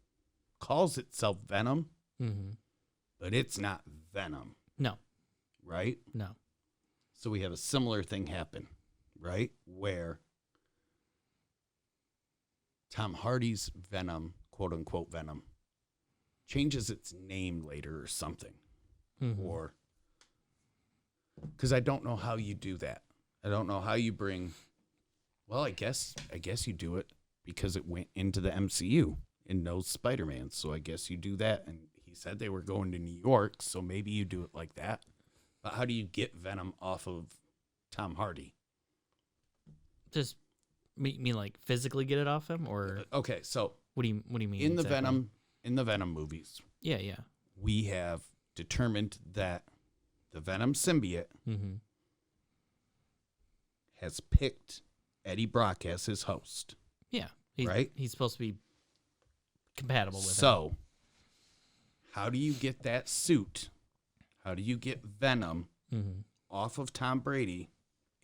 [SPEAKER 2] calls itself Venom,
[SPEAKER 1] mm-hmm.
[SPEAKER 2] but it's not Venom.
[SPEAKER 1] No.
[SPEAKER 2] Right?
[SPEAKER 1] No.
[SPEAKER 2] So we have a similar thing happen, right? Where Tom Hardy's Venom, quote unquote Venom, changes its name later or something.
[SPEAKER 1] Mm-hmm.
[SPEAKER 2] Or, because I don't know how you do that. I don't know how you bring, well, I guess you do it because it went into the MCU in no Spider-Man. So I guess you do that. And he said they were going to New York, so maybe you do it like that. But how do you get Venom off of Tom Hardy?
[SPEAKER 1] Just me like physically get it off him, or
[SPEAKER 2] okay, so
[SPEAKER 1] what do you mean
[SPEAKER 2] in the Venom movies?
[SPEAKER 1] Yeah.
[SPEAKER 2] We have determined that the Venom symbiote
[SPEAKER 1] mm-hmm.
[SPEAKER 2] has picked Eddie Brock as his host.
[SPEAKER 1] Yeah,
[SPEAKER 2] right.
[SPEAKER 1] He's supposed to be compatible with him.
[SPEAKER 2] So, how do you get that suit? How do you get Venom
[SPEAKER 1] mm-hmm.
[SPEAKER 2] off of Tom Brady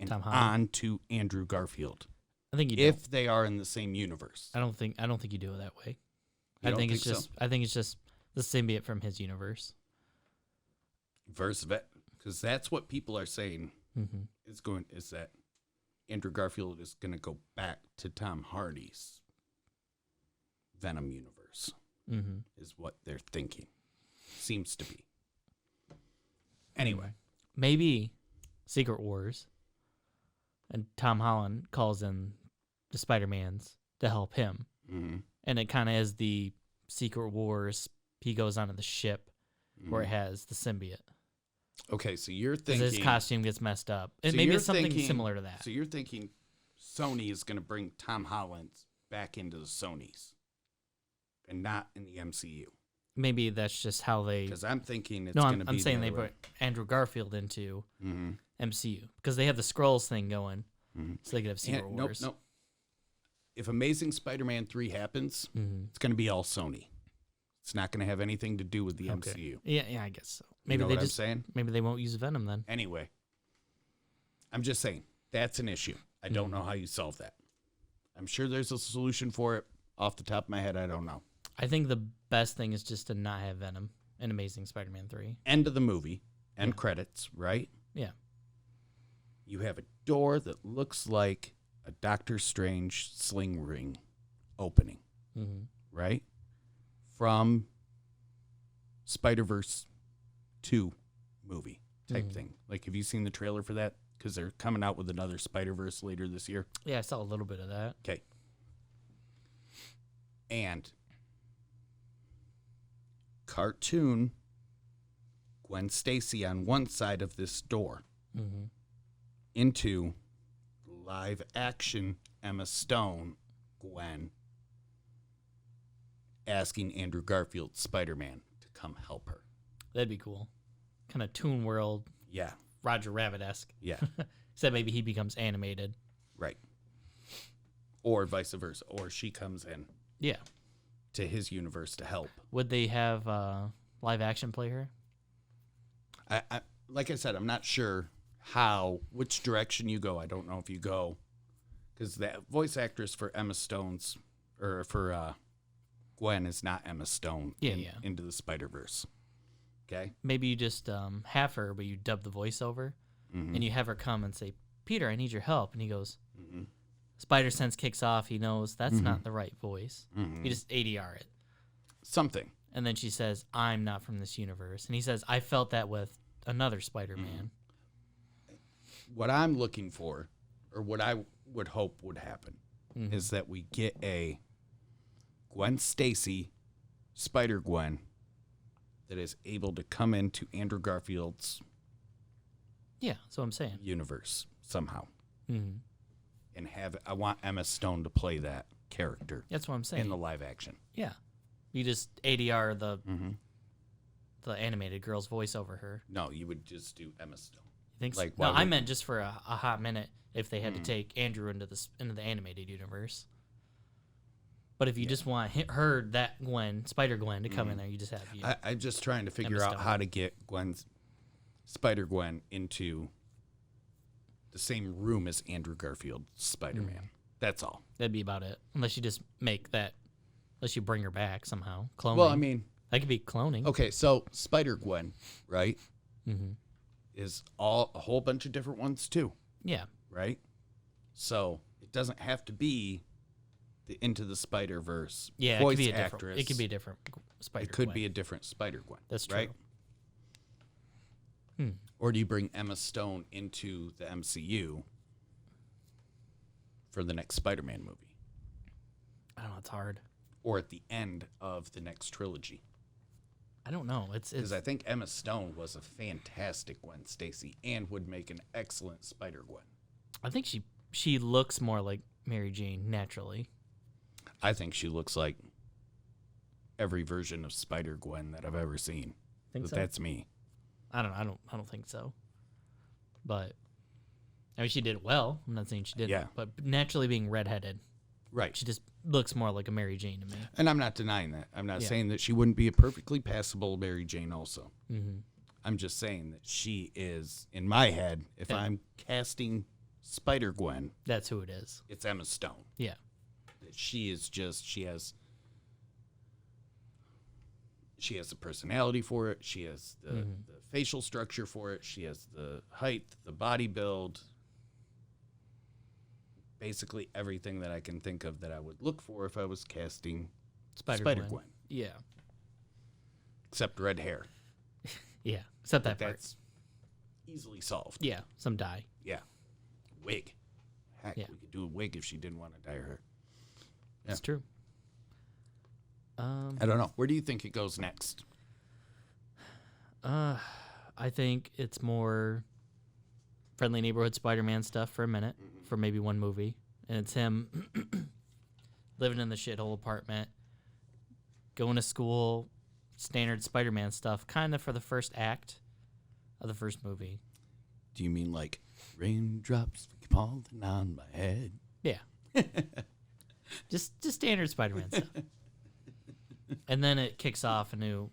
[SPEAKER 2] and
[SPEAKER 1] on
[SPEAKER 2] to Andrew Garfield?
[SPEAKER 1] I think you do.
[SPEAKER 2] If they are in the same universe.
[SPEAKER 1] I don't think you do it that way.
[SPEAKER 2] I think
[SPEAKER 1] it's just the symbiote from his universe.
[SPEAKER 2] Because that's what people are saying
[SPEAKER 1] mm-hmm.
[SPEAKER 2] is that Andrew Garfield is going to go back to Tom Hardy's Venom universe.
[SPEAKER 1] Mm-hmm.
[SPEAKER 2] Is what they're thinking. Seems to be. Anyway.
[SPEAKER 1] Maybe Secret Wars and Tom Holland calls in the Spider-Mans to help him.
[SPEAKER 2] Mm-hmm.
[SPEAKER 1] And it kind of is the Secret Wars. He goes onto the ship where it has the symbiote.
[SPEAKER 2] Okay, so you're thinking...
[SPEAKER 1] his costume gets messed up. And maybe it's something similar to that.
[SPEAKER 2] So you're thinking Sony is going to bring Tom Holland back into the Sonys and not in the MCU.
[SPEAKER 1] Maybe that's just how they...
[SPEAKER 2] Because I'm thinking it's going to be...
[SPEAKER 1] I'm saying they put Andrew Garfield into MCU. Because they have the Skrulls thing going. So they could have Secret Wars.
[SPEAKER 2] Nope. If Amazing Spider-Man 3 happens, it's going to be all Sony. It's not going to have anything to do with the MCU.
[SPEAKER 1] Yeah, I guess so. Maybe
[SPEAKER 2] you know what I'm saying?
[SPEAKER 1] Maybe they won't use Venom then.
[SPEAKER 2] Anyway, I'm just saying that's an issue. I don't know how you solve that. I'm sure there's a solution for it. Off the top of my head, I don't know.
[SPEAKER 1] I think the best thing is just to not have Venom in Amazing Spider-Man 3.
[SPEAKER 2] End of the movie. End credits, right?
[SPEAKER 1] Yeah.
[SPEAKER 2] You have a door that looks like a Doctor Strange sling ring opening, right? From Spider-Verse 2 movie type thing. Like, have you seen the trailer for that? Because they're coming out with another Spider-Verse later this year.
[SPEAKER 1] Yeah, I saw a little bit of that.
[SPEAKER 2] Okay. And cartoon Gwen Stacy on one side of this door into live action Emma Stone Gwen asking Andrew Garfield's Spider-Man to come help her.
[SPEAKER 1] That'd be cool. Kind of Toon World.
[SPEAKER 2] Yeah.
[SPEAKER 1] Roger Rabbit-esque.
[SPEAKER 2] Yeah.
[SPEAKER 1] Except maybe he becomes animated.
[SPEAKER 2] Right. Or vice versa. Or she comes in.
[SPEAKER 1] Yeah.
[SPEAKER 2] To his universe to help.
[SPEAKER 1] Would they have live action play her?
[SPEAKER 2] I like I said, I'm not sure which direction you go. I don't know if you go, because that voice actress for Emma Stone's, or for Gwen is not Emma Stone. Into the Spider-Verse. Okay.
[SPEAKER 1] Maybe you just have her, but you dub the voiceover, and you have her come and say, "Peter, I need your help," and he goes. Spider sense kicks off. He knows that's not the right voice. He just ADR it.
[SPEAKER 2] Something.
[SPEAKER 1] And then she says, "I'm not from this universe," and he says, "I felt that with another Spider-Man."
[SPEAKER 2] What I'm looking for, or what I would hope would happen, is that we get a Gwen Stacy, Spider-Gwen, that is able to come into Andrew Garfield's
[SPEAKER 1] that's what I'm saying.
[SPEAKER 2] universe somehow. And I want Emma Stone to play that character.
[SPEAKER 1] That's what I'm saying.
[SPEAKER 2] In the live action.
[SPEAKER 1] Yeah. You just ADR the animated girl's voice over her.
[SPEAKER 2] No, you would just do Emma Stone.
[SPEAKER 1] You think so? No, I meant just for a hot minute if they had to take Andrew into the animated universe. But if you just want that Gwen, Spider-Gwen, to come in there, you just have you.
[SPEAKER 2] I'm just trying to figure out how to get Spider-Gwen into the same room as Andrew Garfield Spider-Man. That's all.
[SPEAKER 1] That'd be about it. Unless you just unless you bring her back somehow. Cloning.
[SPEAKER 2] Well, I mean,
[SPEAKER 1] that could be cloning.
[SPEAKER 2] Okay, so Spider-Gwen, right? Is a whole bunch of different ones too.
[SPEAKER 1] Yeah.
[SPEAKER 2] Right? So it doesn't have to be the Into the Spider-Verse voice actress.
[SPEAKER 1] It could be a different Spider-Gwen.
[SPEAKER 2] It could be a different Spider-Gwen.
[SPEAKER 1] That's true.
[SPEAKER 2] Right? Or do you bring Emma Stone into the MCU for the next Spider-Man movie?
[SPEAKER 1] I don't know. It's hard.
[SPEAKER 2] Or at the end of the next trilogy?
[SPEAKER 1] I don't know.
[SPEAKER 2] Because I think Emma Stone was a fantastic Gwen Stacy and would make an excellent Spider-Gwen.
[SPEAKER 1] I think she looks more like Mary Jane naturally.
[SPEAKER 2] I think she looks like every version of Spider-Gwen that I've ever seen.
[SPEAKER 1] Think so?
[SPEAKER 2] That's me.
[SPEAKER 1] I don't think so. But I mean, she did well. I'm not saying she didn't.
[SPEAKER 2] Yeah.
[SPEAKER 1] But naturally being redheaded,
[SPEAKER 2] right?
[SPEAKER 1] She just looks more like a Mary Jane to me.
[SPEAKER 2] And I'm not denying that. I'm not saying that she wouldn't be a perfectly passable Mary Jane also. I'm just saying that she is, in my head, if I'm casting Spider-Gwen,
[SPEAKER 1] that's who it is.
[SPEAKER 2] It's Emma Stone.
[SPEAKER 1] Yeah.
[SPEAKER 2] She is just, she has the personality for it. She has the facial structure for it. She has the height, the body build. Basically everything that I can think of that I would look for if I was casting Spider-Gwen.
[SPEAKER 1] Yeah.
[SPEAKER 2] Except red hair.
[SPEAKER 1] Yeah. Except that part.
[SPEAKER 2] That's easily solved.
[SPEAKER 1] Yeah. Some dye.
[SPEAKER 2] Yeah. Wig. Heck, we could do a wig if she didn't want to dye her hair. Yeah.
[SPEAKER 1] That's true.
[SPEAKER 2] I don't know. Where do you think it goes next?
[SPEAKER 1] I think it's more friendly neighborhood Spider-Man stuff for a minute, for maybe one movie. And it's him living in the shithole apartment, going to school, standard Spider-Man stuff, kind of for the first act of the first movie.
[SPEAKER 2] Do you mean like raindrops falling on my head?
[SPEAKER 1] Yeah. just standard Spider-Man stuff. And then it kicks off a new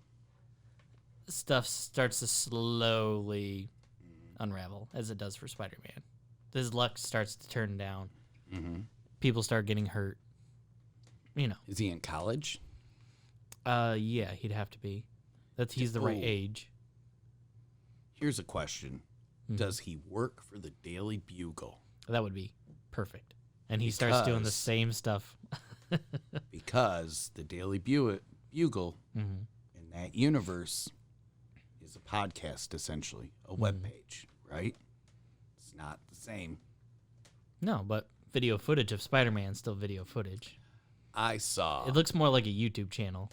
[SPEAKER 1] stuff starts to slowly unravel, as it does for Spider-Man. His luck starts to turn down. Mm-hmm. People start getting hurt. You know.
[SPEAKER 2] Is he in college?
[SPEAKER 1] Yeah, he'd have to be. He's the right age.
[SPEAKER 2] Here's a question. Mm-hmm. Does he work for the Daily Bugle?
[SPEAKER 1] That would be perfect. And he starts doing the same stuff.
[SPEAKER 2] Because the Daily Bugle in that universe is a podcast, essentially, a web page, right? It's not the same.
[SPEAKER 1] No, but video footage of Spider-Man still video footage.
[SPEAKER 2] I saw.
[SPEAKER 1] It looks more like a YouTube channel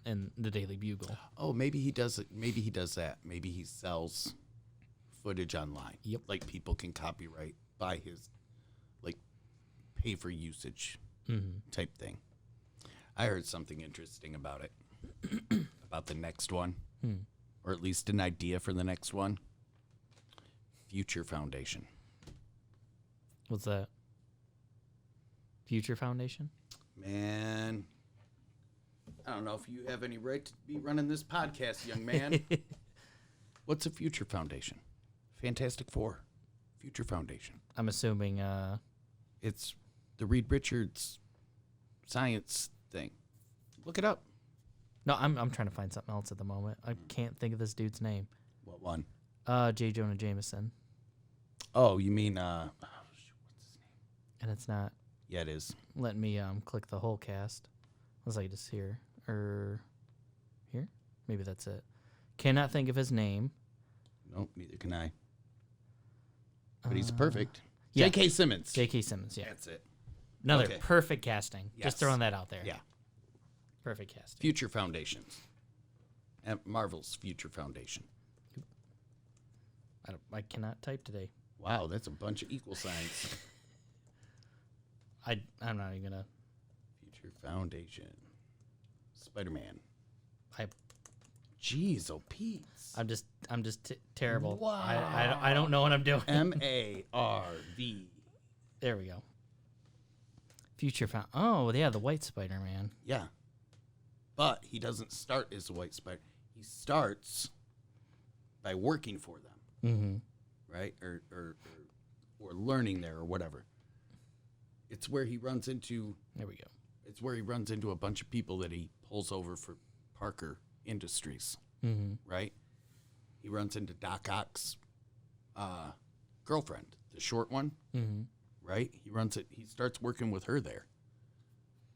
[SPEAKER 1] in the Daily Bugle.
[SPEAKER 2] Oh, maybe he does it. Maybe he does that. Maybe he sells footage online.
[SPEAKER 1] Yep.
[SPEAKER 2] Like people can copyright by his, like, pay for usage type thing. I heard something interesting about it, about the next one, or at least an idea for the next one. Future Foundation.
[SPEAKER 1] What's that? Future Foundation?
[SPEAKER 2] Man, I don't know if you have any right to be running this podcast, young man. What's a Future Foundation? Fantastic Four. Future Foundation.
[SPEAKER 1] I'm assuming
[SPEAKER 2] it's the Reed Richards science thing. Look it up.
[SPEAKER 1] No, I'm trying to find something else at the moment. I can't think of this dude's name.
[SPEAKER 2] What one?
[SPEAKER 1] J. Jonah Jameson.
[SPEAKER 2] Oh, you mean what's his name?
[SPEAKER 1] And it's not.
[SPEAKER 2] Yeah, it is.
[SPEAKER 1] Let me click the whole cast. Looks like it's here. Here? Maybe that's it. Cannot think of his name.
[SPEAKER 2] Nope, neither can I. But he's perfect.
[SPEAKER 1] Yeah.
[SPEAKER 2] J.K. Simmons.
[SPEAKER 1] J.K. Simmons, yeah.
[SPEAKER 2] That's it.
[SPEAKER 1] Another perfect casting.
[SPEAKER 2] Yes.
[SPEAKER 1] Just throwing that out there.
[SPEAKER 2] Yeah.
[SPEAKER 1] Perfect casting.
[SPEAKER 2] Future Foundations. At Marvel's Future Foundation.
[SPEAKER 1] I cannot type today.
[SPEAKER 2] Wow, that's a bunch of equal signs.
[SPEAKER 1] I'm not even gonna.
[SPEAKER 2] Future Foundation. Spider-Man.
[SPEAKER 1] I
[SPEAKER 2] Jeez, oh Pete's.
[SPEAKER 1] I'm just terrible.
[SPEAKER 2] Wow.
[SPEAKER 1] I don't know what I'm doing.
[SPEAKER 2] MARV.
[SPEAKER 1] There we go. Future found. Oh yeah, the White Spider-Man.
[SPEAKER 2] Yeah, but he doesn't start as a White Spider. He starts by working for them, right? Or learning there or whatever. It's where he runs into.
[SPEAKER 1] There we go.
[SPEAKER 2] It's where he runs into a bunch of people that he pulls over for Parker Industries, right? He runs into Doc Ock's girlfriend, the short one, right? He starts working with her there,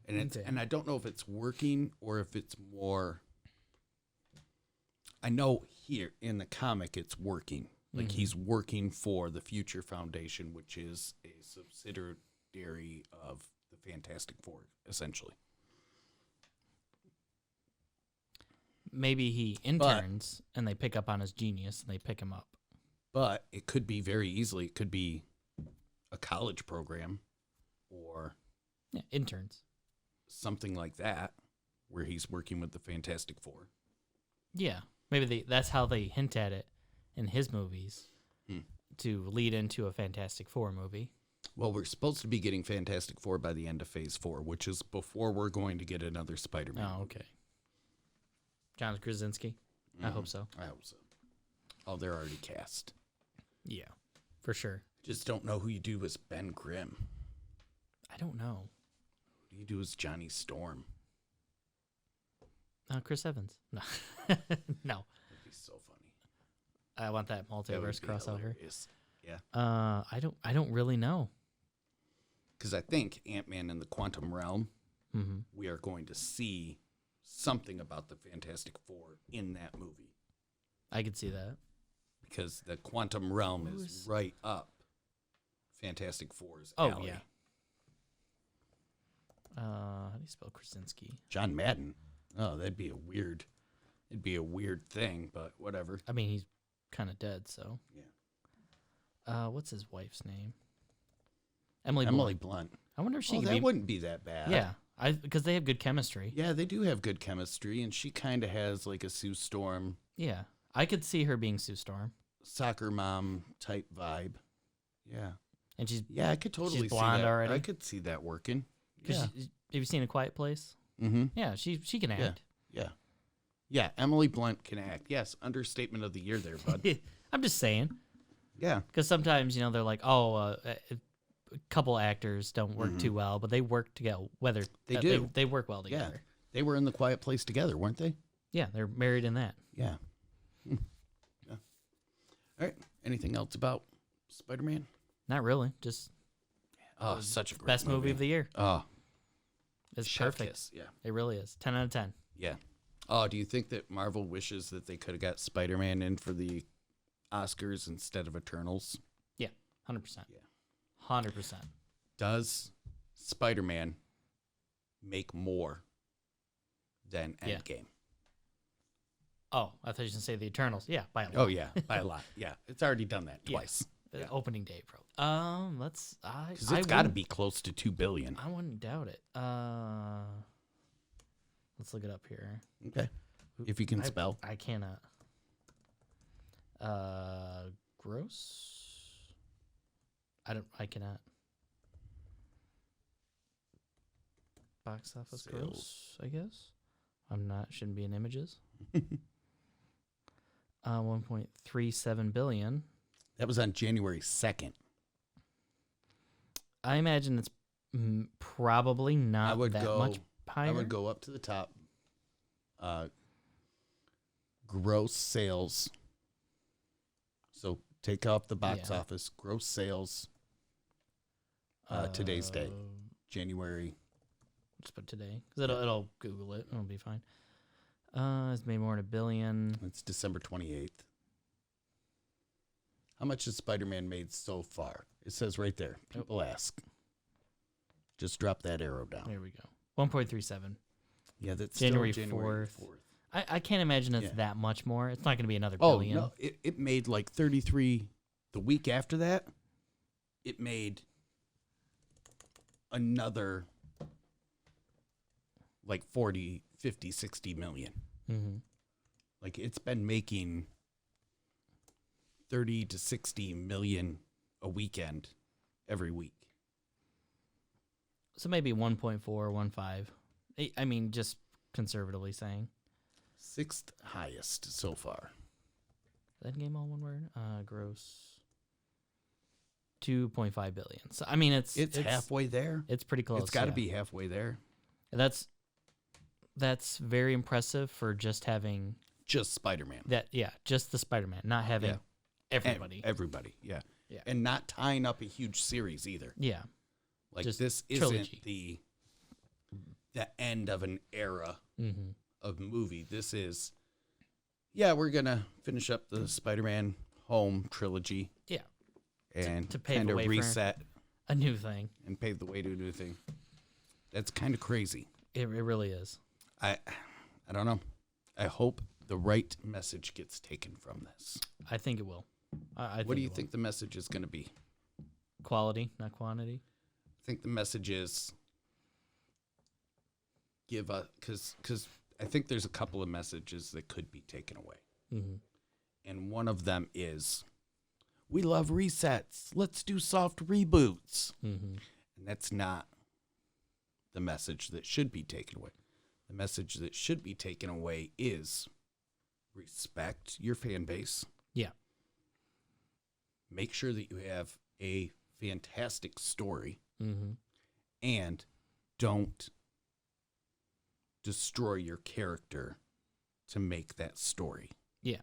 [SPEAKER 2] and and I don't know if it's working or if it's more. I know here in the comic it's working, like he's working for the Future Foundation, which is a subsidiary of the Fantastic Four, essentially.
[SPEAKER 1] Maybe he interns and they pick up on his genius and they pick him up.
[SPEAKER 2] But it could be very easily, it could be a college program or
[SPEAKER 1] interns.
[SPEAKER 2] Something like that where he's working with the Fantastic Four.
[SPEAKER 1] Yeah. Maybe that's how they hint at it in his movies to lead into a Fantastic Four movie.
[SPEAKER 2] Well, we're supposed to be getting Fantastic Four by the end of Phase 4, which is before we're going to get another Spider-Man.
[SPEAKER 1] Oh, okay. John Krasinski? I hope so.
[SPEAKER 2] I hope so. Oh, they're already cast.
[SPEAKER 1] Yeah, for sure.
[SPEAKER 2] Just don't know who you do as Ben Grimm.
[SPEAKER 1] I don't know.
[SPEAKER 2] Who do you do as Johnny Storm?
[SPEAKER 1] Chris Evans. No. No.
[SPEAKER 2] That'd be so funny.
[SPEAKER 1] I want that multiverse crossover.
[SPEAKER 2] Yeah.
[SPEAKER 1] I don't really know.
[SPEAKER 2] Because I think Ant-Man and the Quantum Realm, we are going to see something about the Fantastic Four in that movie.
[SPEAKER 1] I could see that.
[SPEAKER 2] Because the Quantum Realm is right up Fantastic Four's
[SPEAKER 1] Oh,
[SPEAKER 2] alley.
[SPEAKER 1] yeah. How do you spell Krasinski?
[SPEAKER 2] John Madden. Oh, that'd be a weird thing, but whatever.
[SPEAKER 1] I mean, he's kind of dead, so.
[SPEAKER 2] Yeah.
[SPEAKER 1] What's his wife's name? Emily
[SPEAKER 2] Blunt.
[SPEAKER 1] I wonder if she could
[SPEAKER 2] that wouldn't be that bad.
[SPEAKER 1] Yeah, because they have good chemistry.
[SPEAKER 2] Yeah, they do have good chemistry, and she kind of has like a Sue Storm.
[SPEAKER 1] Yeah, I could see her being Sue Storm.
[SPEAKER 2] Soccer mom type vibe. Yeah.
[SPEAKER 1] And
[SPEAKER 2] I could totally
[SPEAKER 1] she's blonde
[SPEAKER 2] see that.
[SPEAKER 1] already.
[SPEAKER 2] I could see that working. Yeah.
[SPEAKER 1] Have you seen A Quiet Place?
[SPEAKER 2] Mm-hmm.
[SPEAKER 1] Yeah, she can act.
[SPEAKER 2] Yeah, Emily Blunt can act. Yes, understatement of the year there, bud.
[SPEAKER 1] I'm just saying.
[SPEAKER 2] Yeah.
[SPEAKER 1] Because sometimes, they're like, a couple actors don't work too well, but they work together.
[SPEAKER 2] They do.
[SPEAKER 1] They work well together.
[SPEAKER 2] Yeah. They were in The Quiet Place together, weren't they?
[SPEAKER 1] Yeah, they're married in that.
[SPEAKER 2] Yeah. Yeah. All right. Anything else about Spider-Man?
[SPEAKER 1] Not really. Just
[SPEAKER 2] such a great
[SPEAKER 1] best movie of the year.
[SPEAKER 2] Oh,
[SPEAKER 1] it's
[SPEAKER 2] chef
[SPEAKER 1] perfect.
[SPEAKER 2] kiss. Yeah.
[SPEAKER 1] It really is. 10 out of 10.
[SPEAKER 2] Yeah. Oh, do you think that Marvel wishes that they could have got Spider-Man in for the Oscars instead of Eternals?
[SPEAKER 1] Yeah, 100%.
[SPEAKER 2] Yeah.
[SPEAKER 1] 100%.
[SPEAKER 2] Does Spider-Man make more than Endgame?
[SPEAKER 1] Oh, I thought you were going to say the Eternals. Yeah, by a lot.
[SPEAKER 2] Oh, yeah, by a lot. Yeah, it's already done that twice.
[SPEAKER 1] Yeah.
[SPEAKER 2] Yeah.
[SPEAKER 1] Opening day, probably.
[SPEAKER 2] Because it's got to be close to $2 billion.
[SPEAKER 1] I wouldn't doubt it. Let's look it up here.
[SPEAKER 2] Okay. If you can spell.
[SPEAKER 1] I cannot. Gross? I cannot. Box office gross, I guess. Shouldn't be in images. 1.37 billion.
[SPEAKER 2] That was on January 2nd.
[SPEAKER 1] I imagine it's probably not much higher.
[SPEAKER 2] I would go up to the top. Gross sales. So take off the box office. Gross sales. Today's day, January.
[SPEAKER 1] Just put today, because it'll Google it. It'll be fine. It's made more than $1 billion.
[SPEAKER 2] It's December 28th. How much has Spider-Man made so far? It says right there. People ask. Just drop that arrow down.
[SPEAKER 1] There we go. 1.37.
[SPEAKER 2] Yeah, that's
[SPEAKER 1] January
[SPEAKER 2] still January
[SPEAKER 1] 4th. I can't imagine it's that much more. It's not going to be another $1 billion.
[SPEAKER 2] No, it made like 33. The week after that, it made another like 40, 50, 60 million.
[SPEAKER 1] Mm-hmm.
[SPEAKER 2] Like it's been making 30 to 60 million a weekend every week.
[SPEAKER 1] So maybe 1.4, 1.5. I mean, just conservatively saying.
[SPEAKER 2] 6th highest so far.
[SPEAKER 1] That game all one word? Gross. 2.5 billion. So I mean, it's
[SPEAKER 2] halfway there.
[SPEAKER 1] It's pretty close.
[SPEAKER 2] It's got to be halfway there.
[SPEAKER 1] That's very impressive for just having
[SPEAKER 2] Spider-Man.
[SPEAKER 1] Just the Spider-Man, not having everybody.
[SPEAKER 2] Everybody, yeah. And not tying up a huge series either.
[SPEAKER 1] Yeah.
[SPEAKER 2] Like
[SPEAKER 1] just
[SPEAKER 2] this
[SPEAKER 1] trilogy.
[SPEAKER 2] Isn't the end of an era of movie. This is we're gonna finish up the Spider-Man Home trilogy.
[SPEAKER 1] Yeah.
[SPEAKER 2] And
[SPEAKER 1] to pave
[SPEAKER 2] kind
[SPEAKER 1] the
[SPEAKER 2] of
[SPEAKER 1] way
[SPEAKER 2] reset
[SPEAKER 1] for a new thing.
[SPEAKER 2] And pave the way to a new thing. That's kind of crazy.
[SPEAKER 1] It really is.
[SPEAKER 2] I don't know. I hope the right message gets taken from this.
[SPEAKER 1] I think it will.
[SPEAKER 2] What do you think the message is going to be?
[SPEAKER 1] Quality, not quantity.
[SPEAKER 2] I think the message is because I think there's a couple of messages that could be taken away.
[SPEAKER 1] Mm-hmm.
[SPEAKER 2] And one of them is, we love resets. Let's do soft reboots.
[SPEAKER 1] Mm-hmm.
[SPEAKER 2] And that's not the message that should be taken away. The message that should be taken away is respect your fan base.
[SPEAKER 1] Yeah.
[SPEAKER 2] Make sure that you have a fantastic story.
[SPEAKER 1] Mm-hmm.
[SPEAKER 2] And don't destroy your character to make that story.
[SPEAKER 1] Yeah.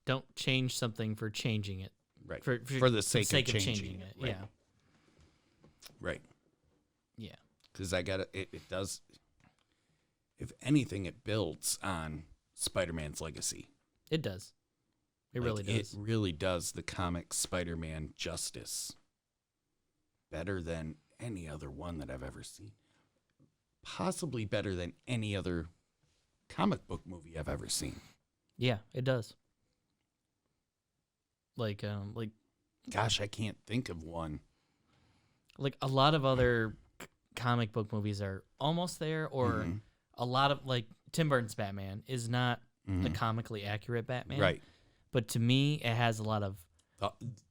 [SPEAKER 1] Don't change something for changing it.
[SPEAKER 2] Right. For the sake of changing it.
[SPEAKER 1] Right. Yeah.
[SPEAKER 2] Right.
[SPEAKER 1] Yeah.
[SPEAKER 2] Because it does, if anything, it builds on Spider-Man's legacy.
[SPEAKER 1] It does. It really does.
[SPEAKER 2] It really does the comic Spider-Man justice. better than any other one that I've ever seen. Possibly better than any other comic book movie I've ever seen.
[SPEAKER 1] Yeah, it does. Like,
[SPEAKER 2] gosh, I can't think of one.
[SPEAKER 1] Like a lot of other comic book movies are almost there, or a lot of like Tim Burton's Batman is not a comically accurate Batman,
[SPEAKER 2] right?
[SPEAKER 1] But to me, it has a lot of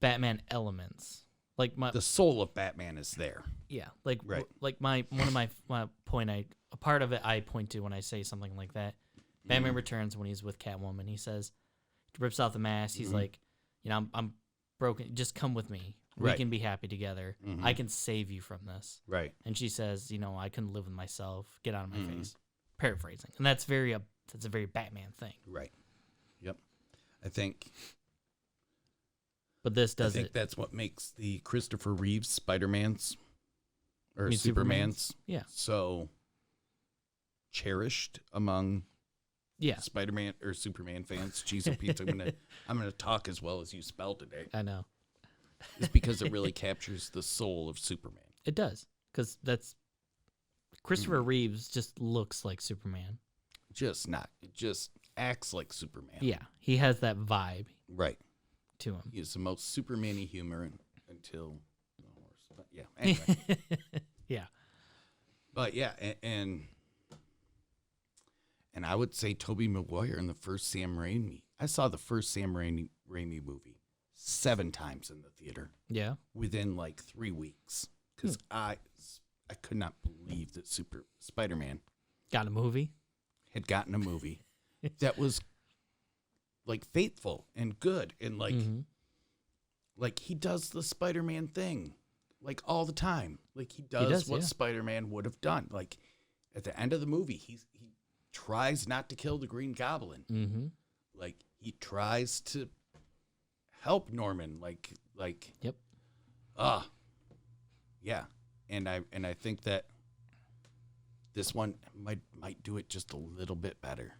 [SPEAKER 1] Batman elements. Like
[SPEAKER 2] the soul of Batman is there.
[SPEAKER 1] Yeah, like
[SPEAKER 2] right.
[SPEAKER 1] Like my point a part of it I point to when I say something like that. Batman Returns, when he's with Catwoman, he says, he rips off the mask. He's like, I'm broken. Just come with me. We can be happy together. I can save you from this.
[SPEAKER 2] Right.
[SPEAKER 1] And she says, I couldn't live with myself. Get out of my face. Paraphrasing, and that's a very Batman thing.
[SPEAKER 2] Right. Yep. I think.
[SPEAKER 1] But this does.
[SPEAKER 2] I think that's what makes the Christopher Reeves Spider-Mans or Supermans so cherished among Spider-Man or Superman fans. Jeez, oh Pete, I'm gonna talk as well as you spell today.
[SPEAKER 1] I know.
[SPEAKER 2] It's because it really captures the soul of Superman.
[SPEAKER 1] It does, because that's Christopher Reeves just looks like Superman.
[SPEAKER 2] It just acts like Superman.
[SPEAKER 1] Yeah, he has that vibe.
[SPEAKER 2] Right.
[SPEAKER 1] To him.
[SPEAKER 2] He has the most Superman-y humor until the horse. But yeah, anyway.
[SPEAKER 1] Yeah.
[SPEAKER 2] But yeah, and I would say Tobey Maguire in the first Sam Raimi. I saw the first Sam Raimi movie 7 times in the theater.
[SPEAKER 1] Yeah.
[SPEAKER 2] Within like 3 weeks. Because I could not believe that Spider-Man
[SPEAKER 1] got a movie.
[SPEAKER 2] Had gotten a movie that was like faithful and good and like he does the Spider-Man thing like all the time. Like he does what Spider-Man would have done. Like at the end of the movie, he tries not to kill the Green Goblin. Like he tries to help Norman. Like
[SPEAKER 1] yep.
[SPEAKER 2] Yeah. And I think that this one might do it just a little bit better.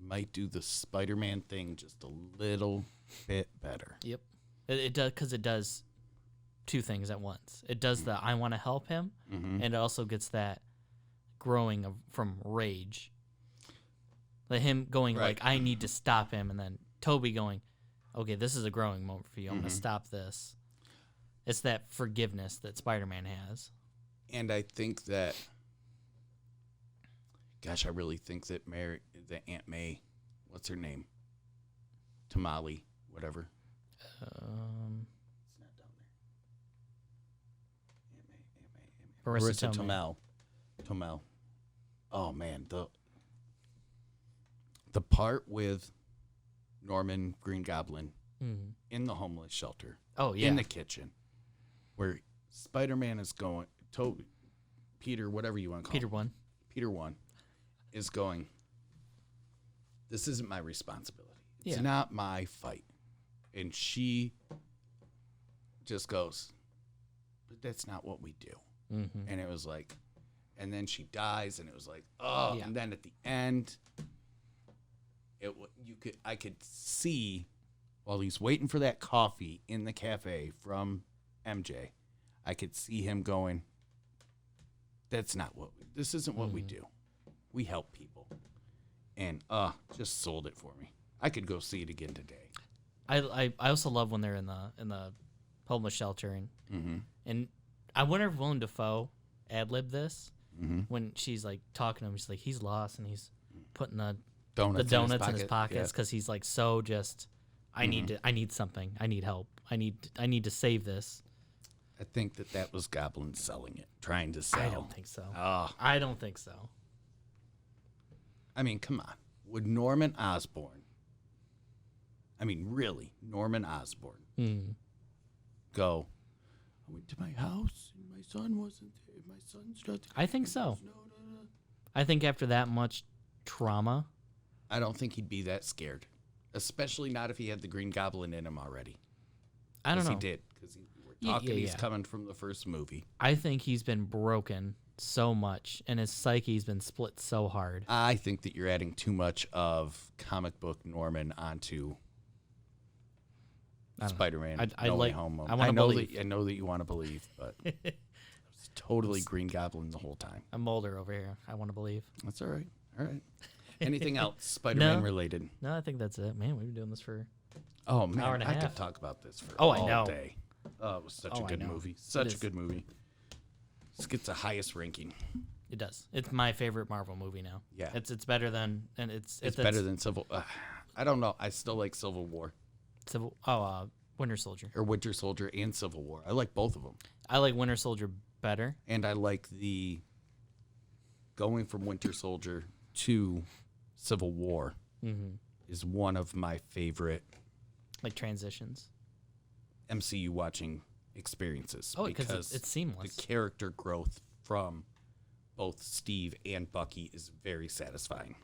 [SPEAKER 2] Might do the Spider-Man thing just a little bit better.
[SPEAKER 1] Yep. It does, because it does 2 things at once. It does the I want to help him, and it also gets that growing from rage. Like him going like, I need to stop him, and then Toby going, okay, this is a growing moment for you. I'm going to stop this. It's that forgiveness that Spider-Man has.
[SPEAKER 2] And I think that, gosh, I really think that Aunt May, what's her name? Tamale, whatever. It's not down there. Marissa Tomei. Oh man, the part with Norman Green Goblin in the homeless shelter.
[SPEAKER 1] Oh yeah.
[SPEAKER 2] In the kitchen, where Spider-Man is going. Peter, whatever you want to call him. Peter 1 is going, this isn't my responsibility. It's not my fight. And she just goes, but that's not what we do. And it was like, and then she dies, and it was like, and then at the end, I could see while he's waiting for that coffee in the cafe from MJ, I could see him going, this isn't what we do. We help people. And just sold it for me. I could go see it again today.
[SPEAKER 1] I also love when they're in the homeless shelter, and I wonder if Willem Dafoe ad-libbed this when she's like talking to him. She's like, he's lost, and he's putting the donuts in his pockets because he's like so just. I need something. I need help. I need to save this.
[SPEAKER 2] I think that was Goblin selling it, trying to sell.
[SPEAKER 1] I don't think so. I don't think so.
[SPEAKER 2] I mean, come on. Would Norman Osborn, really, Norman Osborn, go, I went to my house and my son wasn't there. My son's not there.
[SPEAKER 1] I think so.
[SPEAKER 2] No.
[SPEAKER 1] I think after that much trauma.
[SPEAKER 2] I don't think he'd be that scared, especially not if he had the Green Goblin in him already.
[SPEAKER 1] I don't know.
[SPEAKER 2] He did, because we're talking he's coming from the first movie.
[SPEAKER 1] I think he's been broken so much, and his psyche's been split so hard.
[SPEAKER 2] I think that you're adding too much of comic book Norman onto Spider-Man
[SPEAKER 1] I
[SPEAKER 2] No Way
[SPEAKER 1] like.
[SPEAKER 2] Home.
[SPEAKER 1] I want to believe.
[SPEAKER 2] I know that you want to believe, but it's totally Green Goblin the whole time.
[SPEAKER 1] I'm Mulder over here. I want to believe.
[SPEAKER 2] That's all right. All right. Anything else Spider-Man related?
[SPEAKER 1] No, I think that's it. Man, we've been doing this for
[SPEAKER 2] Oh man,
[SPEAKER 1] hour and a
[SPEAKER 2] I
[SPEAKER 1] half.
[SPEAKER 2] could talk about this for
[SPEAKER 1] I
[SPEAKER 2] all
[SPEAKER 1] know.
[SPEAKER 2] day. Oh, it was such a
[SPEAKER 1] I
[SPEAKER 2] good
[SPEAKER 1] know.
[SPEAKER 2] movie. Such a good movie. This gets the highest ranking.
[SPEAKER 1] It does. It's my favorite Marvel movie now.
[SPEAKER 2] Yeah.
[SPEAKER 1] It's better than it's
[SPEAKER 2] better than Civil. I don't know. I still like Civil War
[SPEAKER 1] Winter Soldier.
[SPEAKER 2] or Winter Soldier and Civil War. I like both of them.
[SPEAKER 1] I like Winter Soldier better.
[SPEAKER 2] And I like the going from Winter Soldier to Civil War is one of my favorite
[SPEAKER 1] like transitions.
[SPEAKER 2] MCU watching experiences.
[SPEAKER 1] Oh, because it's seamless.
[SPEAKER 2] The character growth from both Steve and Bucky is very satisfying.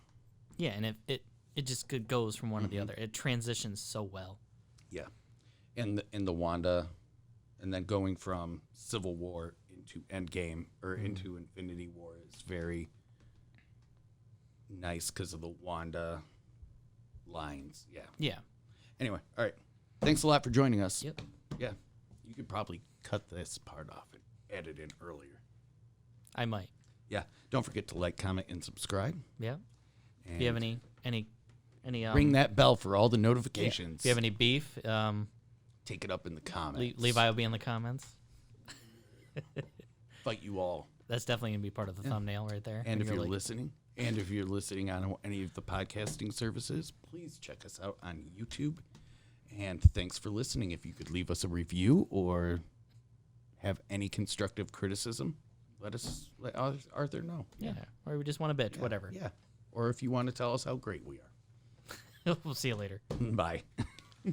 [SPEAKER 1] Yeah, and it just goes from one to the other. It transitions so well.
[SPEAKER 2] Yeah. And the Wanda, and then going from Civil War into Endgame or into Infinity War is very nice because of the Wanda lines. Yeah.
[SPEAKER 1] Yeah.
[SPEAKER 2] Anyway, all right. Thanks a lot for joining us.
[SPEAKER 1] Yep.
[SPEAKER 2] Yeah. You could probably cut this part off and add it in earlier.
[SPEAKER 1] I might.
[SPEAKER 2] Yeah. Don't forget to like, comment, and subscribe.
[SPEAKER 1] Yeah.
[SPEAKER 2] And
[SPEAKER 1] if you have any
[SPEAKER 2] ring that bell for all the notifications.
[SPEAKER 1] Yeah. If you have any beef,
[SPEAKER 2] take it up in the comments.
[SPEAKER 1] Levi will be in the comments.
[SPEAKER 2] Fight you all.
[SPEAKER 1] That's definitely gonna be part of the thumbnail right there.
[SPEAKER 2] And if you're listening on any of the podcasting services, please check us out on YouTube. And thanks for listening. If you could leave us a review or have any constructive criticism, let Arthur know.
[SPEAKER 1] Yeah. Or we just want to bitch, whatever.
[SPEAKER 2] Yeah. Or if you want to tell us how great we are.
[SPEAKER 1] We'll see you later.
[SPEAKER 2] Bye.